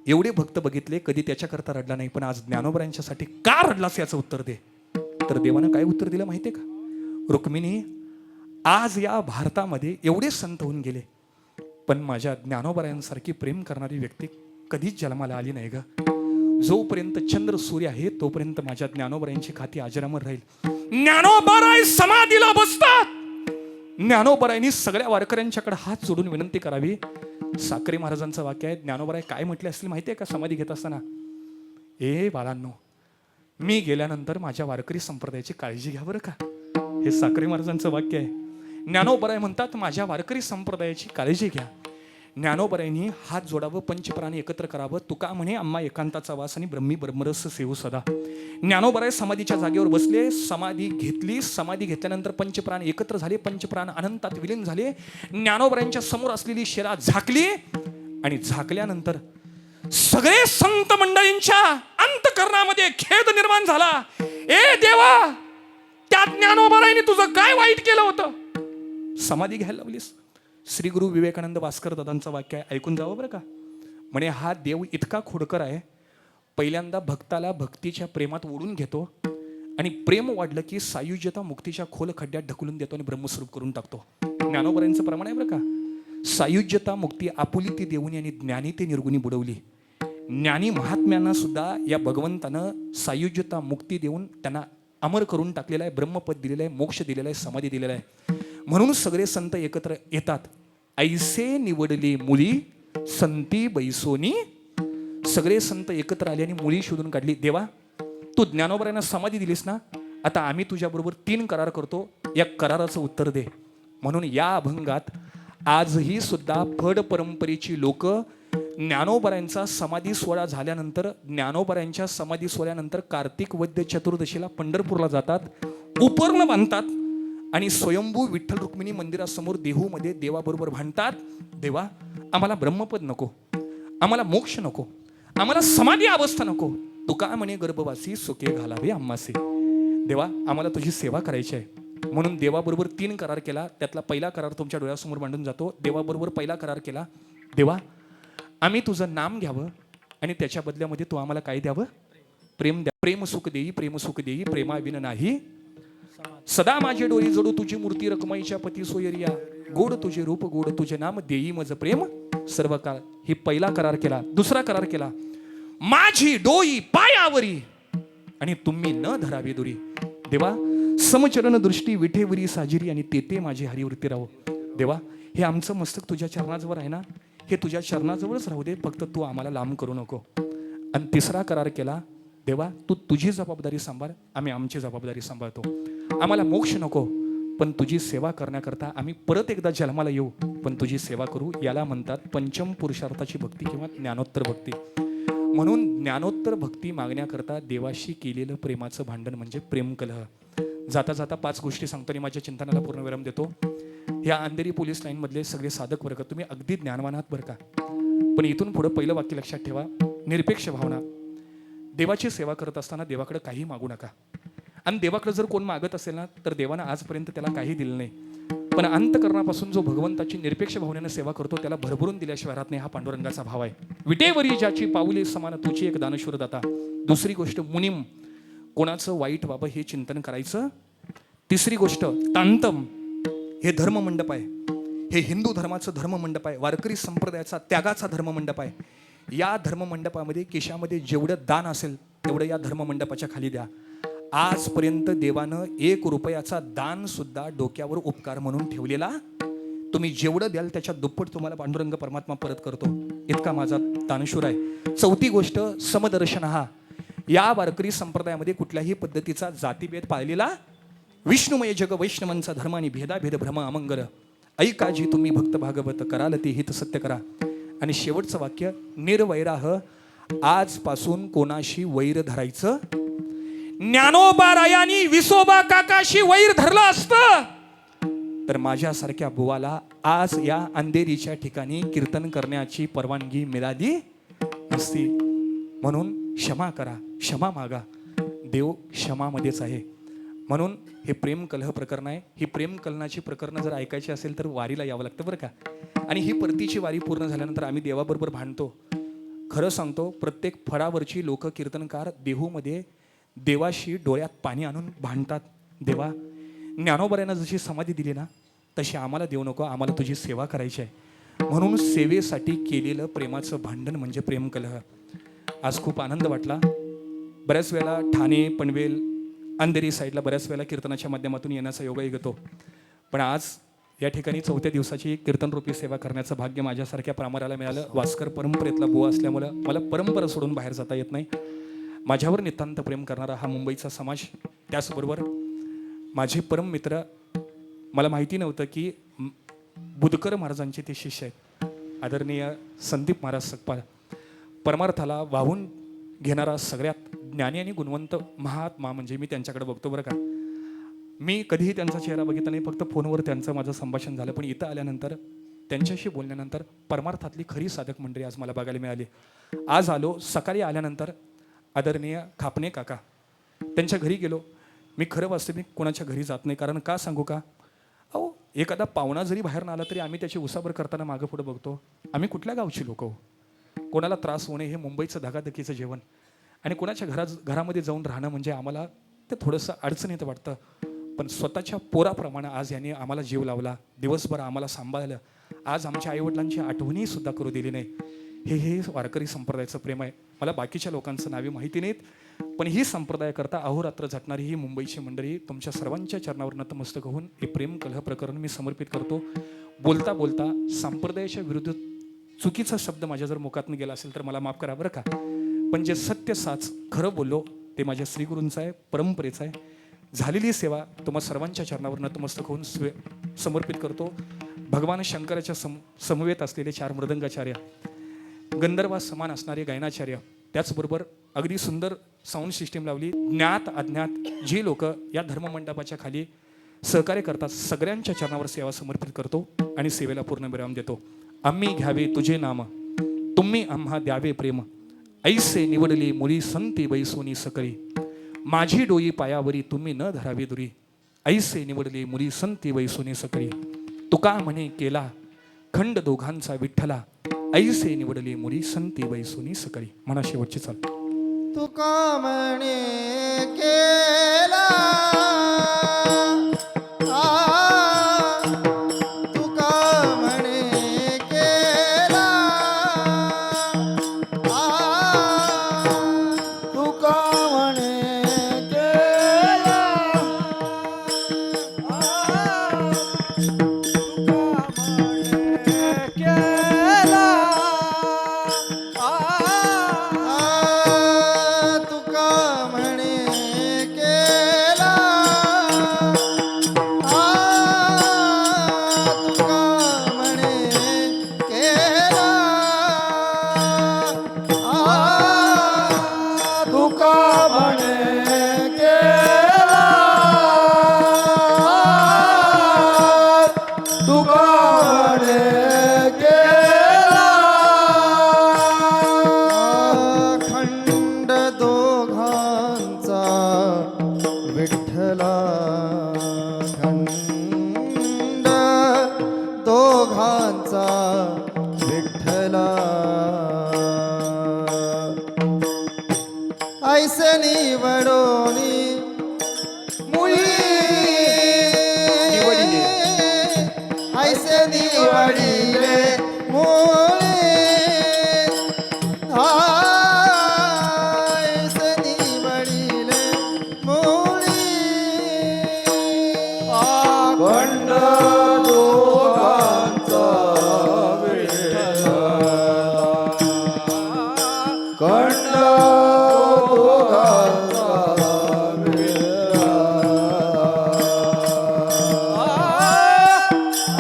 Speaker 1: एवढे भक्त बघितले, कधी त्याच्याकरता रडला नाही, पण आज ज्ञानोबरायांच्यासाठी का रडलास याचं उत्तर दे. तर देवानं काय उत्तर दिलं माहितीये का? रुक्मिणी, आज या भारतामध्ये एवढे संत होऊन गेले, पण माझ्या ज्ञानोबरायांसारखी प्रेम करणारी व्यक्ती कधीच जन्माला आली नाही ग. जोपर्यंत चंद्र सूर्य आहे तोपर्यंत माझ्या ज्ञानोबरायांची खाती अजरामर राहील. ज्ञानोबराय समाधीला बसतात. ज्ञानोबरायांनी सगळ्या वारकऱ्यांच्याकडे हात जोडून विनंती करावी. साक्रे महाराजांचं वाक्य आहे, ज्ञानोबराय काय म्हटले असतील माहितीये का समाधी घेत असताना? ए बाळांनो, मी गेल्यानंतर माझ्या वारकरी संप्रदायाची काळजी घ्या बरं का. हे साक्रे महाराजांचं वाक्य आहे. ज्ञानोबराय म्हणतात, माझ्या वारकरी संप्रदायाची काळजी घ्या. ज्ञानोबरायांनी हात जोडावं, पंचप्राण एकत्र करावं. तुका म्हणे, आम्हा एकांताचा वास आणि ब्रह्मी ब्रह्मरस सेवू सदा. ज्ञानोबराय समाधीच्या जागेवर बसले, समाधी घेतली. समाधी घेतल्यानंतर पंचप्राण एकत्र झाले, पंचप्राण अनंतात विलीन झाले. ज्ञानोबरायांच्या समोर असलेली शिरा झाकली आणि झाकल्यानंतर सगळे संत मंडळींच्या अंतकरणामध्ये खेद निर्माण झाला. ए देवा, त्या ज्ञानोबरायांनी तुझं काय वाईट केलं होतं? समाधी घ्यायला लावलीस. श्री गुरु विवेकानंद भास्कर दादांचं वाक्य आहे, ऐकून जावं बरं का. म्हणे, हा देव इतका खोडकर आहे, पहिल्यांदा भक्ताला भक्तीच्या प्रेमात ओढून घेतो आणि प्रेम वाढलं की सायुज्यता मुक्तीच्या खोल खड्ड्यात ढकलून देतो आणि ब्रह्मस्वरूप करून टाकतो. ज्ञानोबरायांचं प्रमाण आहे बरं का. सायुज्यता मुक्ती आपुली ती देऊनी आणि ज्ञानी ते निर्गुणी बुडवली. ज्ञानी महात्म्यांना सुद्धा या भगवंतानं सायुज्यता मुक्ती देऊन त्यांना अमर करून टाकलेला आहे, ब्रह्मपद दिलेलं आहे, मोक्ष दिलेला आहे, समाधी दिलेला आहे. म्हणून सगळे संत एकत्र येतात. ऐसे निवडले मुली संती बैसोनी. सगळे संत एकत्र आले आणि मुली शोधून काढली. देवा, तू ज्ञानोबरायांना समाधी दिलीस ना, आता आम्ही तुझ्याबरोबर 3 करार करतो, या कराराचं उत्तर दे. म्हणून या अभंगात आजही सुद्धा फड परंपरेची लोक ज्ञानोबरायांचा समाधी सोहळा झाल्यानंतर, ज्ञानोबरायांच्या समाधी सोहळ्यानंतर कार्तिक वद्य चतुर्दशीला पंढरपूरला जातात, उपर्ण बांधतात आणि स्वयंभू विठ्ठल रुक्मिणी मंदिरासमोर देहूमध्ये देवाबरोबर भांडतात. देवा, आम्हाला ब्रह्मपद नको, आम्हाला मोक्ष नको, आम्हाला समाधी अवस्था नको. तुका म्हणे, गर्भवासी सुखे घालावे आम्हासे. देवा, आम्हाला तुझी सेवा करायची आहे. म्हणून देवाबरोबर 3 करार केला. त्यातला पहिला करार तुमच्या डोळ्यासमोर मांडून जातो. देवाबरोबर पहिला करार केला, देवा, आम्ही तुझं नाम घ्यावं आणि त्याच्या बदल्यामध्ये तू आम्हाला काय द्यावं? प्रेम द्या. प्रेम सुख देई, प्रेम सुख देई, प्रेमाविन नाही. सदा माझे डोळी जडू तुझी मूर्ती रकमाईच्या पती सोयरिया. गोड तुझे रूप, गोड तुझे नाम, देई मज प्रेम सर्व काळ. ही पहिला करार केला. दुसरा करार केला, माझी डोई पायावरी आणि तुम्ही न धरावी दुरी. देवा समचरण दृष्टी विठेवरी साजिरी आणि तेथे माझी हरिवृत्ती राहो. देवा हे आमचं मस्तक तुझ्या चरणाजवळ आहे ना, हे तुझ्या चरणाजवळच राहू दे, फक्त तू आम्हाला लांब करू नको. आणि तिसरा करार केला, देवा तू तुझी जबाबदारी सांभाळ, आम्ही आमची जबाबदारी सांभाळतो. आम्हाला मोक्ष नको, पण तुझी सेवा करण्याकरता आम्ही परत एकदा जन्माला येऊ, पण तुझी सेवा करू. याला म्हणतात पंचम पुरुषार्थाची भक्ती किंवा ज्ञानोत्तर भक्ती. म्हणून ज्ञानोत्तर भक्ती मागण्याकरता देवाशी केलेलं प्रेमाचं भांडण म्हणजे प्रेमकलह. जाता जाता 5 गोष्टी सांगतो आणि माझ्या चिंतनाला पूर्णविराम देतो. या अंधेरी पोलीस लाईन मधले सगळे साधक वर्ग तुम्ही अगदी ज्ञानवान आहात बरं का, पण इथून पुढे पहिलं वाक्य लक्षात ठेवा, निरपेक्ष भावना. देवाची सेवा करत असताना देवाकडे काही मागू नका. आणि देवाकडे जर कोण मागत असेल ना, तर देवानं आजपर्यंत त्याला काही दिलं नाही, पण अंतकरणापासून जो भगवंताची निरपेक्ष भावनेने सेवा करतो त्याला भरभरून दिल्याशिवाय राहत नाही. हा पांडुरंगाचा भाव आहे. विटेवरी ज्याची पाऊले समान तुझी एक दानशूर दाता. दुसरी गोष्ट मुनिम, कोणाचं वाईट व्हावं हे चिंतन करायचं. तिसरी गोष्ट तांतम, हे धर्ममंडप आहे, हे हिंदू धर्माचं धर्ममंडप आहे, वारकरी संप्रदायाचा त्यागाचा धर्ममंडप आहे. या धर्ममंडपामध्ये केशामध्ये जेवढं दान असेल तेवढं या धर्ममंडपाच्या खाली द्या. आजपर्यंत देवानं 1 रुपयाचा दान सुद्धा डोक्यावर उपकार म्हणून ठेवलेला. तुम्ही जेवढं द्याल त्याच्या दुप्पट तुम्हाला पांडुरंग परमात्मा परत करतो, इतका माझा दानशूर आहे. चौथी गोष्ट समदर्शन. हा या वारकरी संप्रदायामध्ये कुठल्याही पद्धतीचा जातीभेद पाळलेला. विष्णुमय जग वैष्णवांचा धर्म आणि भेदाभेद भ्रम अमंगल. ऐका जी तुम्ही भक्त भागवत कराल ते हित सत्य करा. आणि शेवटचं वाक्य निर्वैराह, आजपासून कोणाशी वैर धरायचं. ज्ञानोबा रायांनी विसोबा काकाशी वैर धरलं असतं तर माझ्यासारख्या बुवाला आज या अंधेरीच्या ठिकाणी कीर्तन करण्याची परवानगी मिळाली नसती. म्हणून क्षमा करा, क्षमा मागा. देव क्षमामध्येच आहे. म्हणून हे प्रेम कलह प्रकरण आहे. ही प्रेम कलनाची प्रकरणं जर ऐकायची असेल तर वारीला यावं लागतं बरं का. आणि ही परतीची वारी पूर्ण झाल्यानंतर आम्ही देवाबरोबर भांडतो. खरं सांगतो, प्रत्येक फळावरची लोक कीर्तनकार देहूमध्ये देवाशी डोळ्यात पाणी आणून भांडतात. देवा ज्ञानोबऱ्यानं जशी समाधी दिली ना तशी आम्हाला देऊ नको, आम्हाला तुझी सेवा करायची आहे. म्हणून सेवेसाठी केलेलं प्रेमाचं भांडण म्हणजे प्रेम कलह. आज खूप आनंद वाटला. बऱ्याच वेळेला ठाणे, पनवेल, अंधेरी साईडला बऱ्याच वेळेला कीर्तनाच्या माध्यमातून येण्याचा योगही घेतो. पण आज या ठिकाणी 4थ्या दिवसाची कीर्तनरूपी सेवा करण्याचं भाग्य माझ्यासारख्या प्रामाराला मिळालं. वास्कर परंपरेतला बुवा असल्यामुळं मला परंपरा सोडून बाहेर जाता येत नाही. माझ्यावर नितांत प्रेम करणारा हा मुंबईचा समाज, त्याचबरोबर माझे परम मित्र. मला माहिती नव्हतं की बुधकर महाराजांचे ते शिष्य आहेत, आदरणीय संदीप महाराज सकपाळ. परमार्थाला वाहून घेणारा सगळ्यात ज्ञानी आणि गुणवंत महात्मा म्हणजे मी त्यांच्याकडे बघतो बरं का. मी कधीही त्यांचा चेहरा बघितला नाही, फक्त फोनवर त्यांचं माझं संभाषण झालं. पण इथं आल्यानंतर, त्यांच्याशी बोलल्यानंतर परमार्थातली खरी साधक मंडळी आज मला बघायला मिळाली. आज आलो, सकाळी आल्यानंतर आदरणीय खापणे काका त्यांच्या घरी गेलो. मी खरं वास्तविक कोणाच्या घरी जात नाही, कारण का सांगू का, अहो एखादा पाहुणा जरी बाहेर आला तरी आम्ही त्याची उसाबर करताना मागं पुढं बघतो. आम्ही कुठल्या गावची लोक हो, कोणाला त्रास होणे हे मुंबईचं धकाधकीचं जेवण. आणि कोणाच्या घरामध्ये जाऊन राहणं म्हणजे आम्हाला ते थोडंसं अडचणीत वाटतं. पण स्वतःच्या पोराप्रमाणे आज यांनी आम्हाला जीव लावला, दिवसभर आम्हाला सांभाळलं. आज आमच्या आईवडिलांची आठवणी सुद्धा करू दिली नाही. हे वारकरी संप्रदायाचं प्रेम आहे. मला बाकीच्या लोकांचं नावे माहिती नाहीत, पण ही संप्रदायाकरता अहोरात्र झटणारी ही मुंबईची मंडळी तुमच्या सर्वांच्या चरणावर नतमस्तक होऊन हे प्रेम कलह प्रकरण मी समर्पित करतो. बोलता बोलता संप्रदायाच्या विरुद्ध चुकीचा शब्द माझ्या जर मुखातून गेला असेल तर मला माफ करा बरं का. पण जे सत्य साच खरं बोललो ते माझ्या श्रीगुरूंचं आहे, परंपरेचं आहे. झालेली सेवा तुम्हा सर्वांच्या चरणावर नतमस्तक होऊन समर्पित करतो. भगवान शंकराच्या समवेत असलेले 4 मृदंगाचार्य, गंधर्वा समान असणारे गायनाचार्य, त्याचबरोबर अगदी सुंदर साऊंड सिस्टीम लावली. ज्ञात अज्ञात जे लोक या धर्ममंडपाच्या खाली सहकार्य करतात सगळ्यांच्या चरणावर सेवा समर्पित करतो आणि सेवेला पूर्ण विराम देतो. आम्ही घ्यावे तुझे नाम, तुम्ही आम्हा द्यावे प्रेम. ऐसे निवडले मुली संती बैसोनी सकळी, माझी डोई पायावरी तुम्ही न धरावी दुरी. ऐसे निवडले मुली संती बैसोनी सकळी, तुका म्हणे केला खंड दोघांचा विठ्ठला. ऐसे निवडले मुली संती बैसोनी सकळी. म्हणा शेवटची चाल.
Speaker 2: तुका म्हणे केला, तुका म्हणे केला, विठ्ठला खंड दोघांचा विठ्ठला ऐसे निवडोनी मुळी ऐसे निवडिले मुळी ऐसे निवडिले मुळी
Speaker 3: खंड दोघांचा विठ्ठला खंड दोघांचा विठ्ठला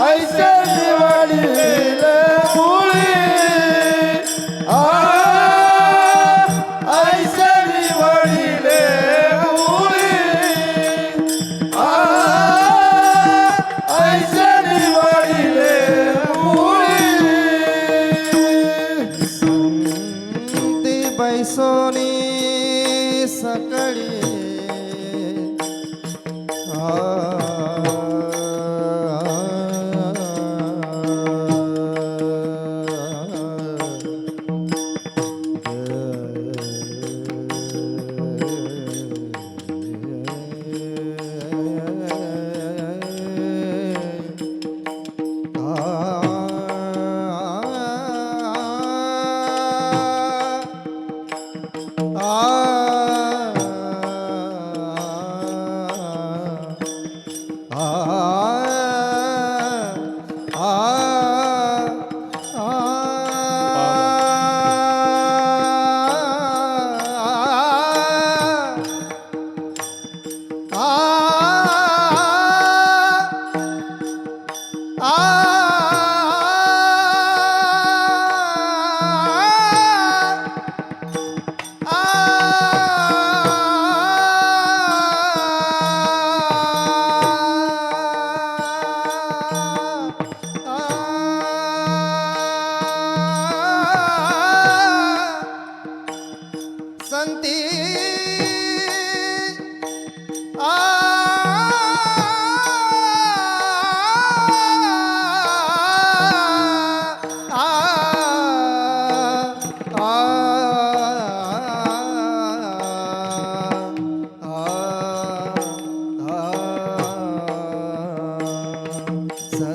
Speaker 3: ऐसे निवडिले मुळी ऐसे निवडिले मुळी ऐसे निवडिले मुळी
Speaker 2: ती बैसोनी सकळी संती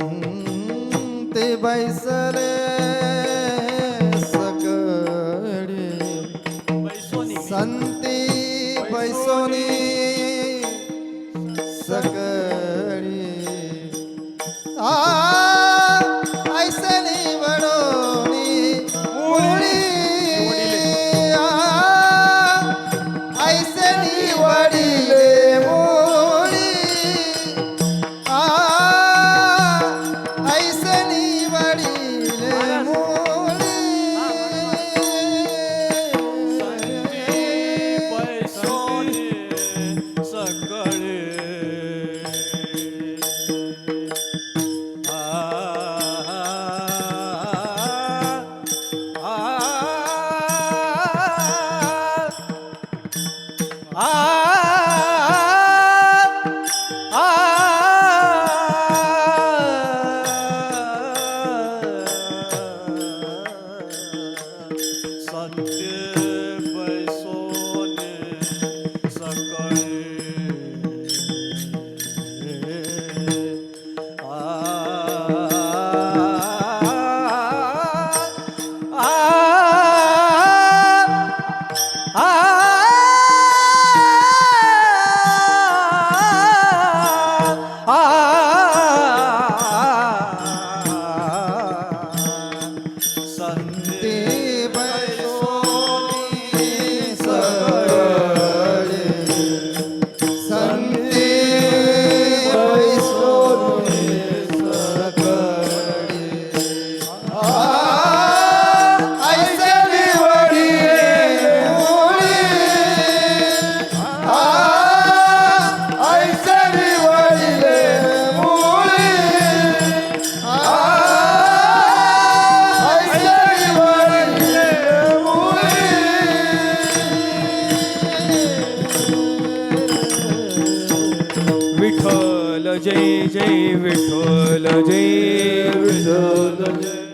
Speaker 2: संती बैसले सकळी संती बैसोनी सकळी ऐसे निवडोनी मुळी ऐसे निवडिले मुळी ऐसे निवडिले मुळी
Speaker 1: जय जय विठ्ठल जय
Speaker 3: विठ्ठल जय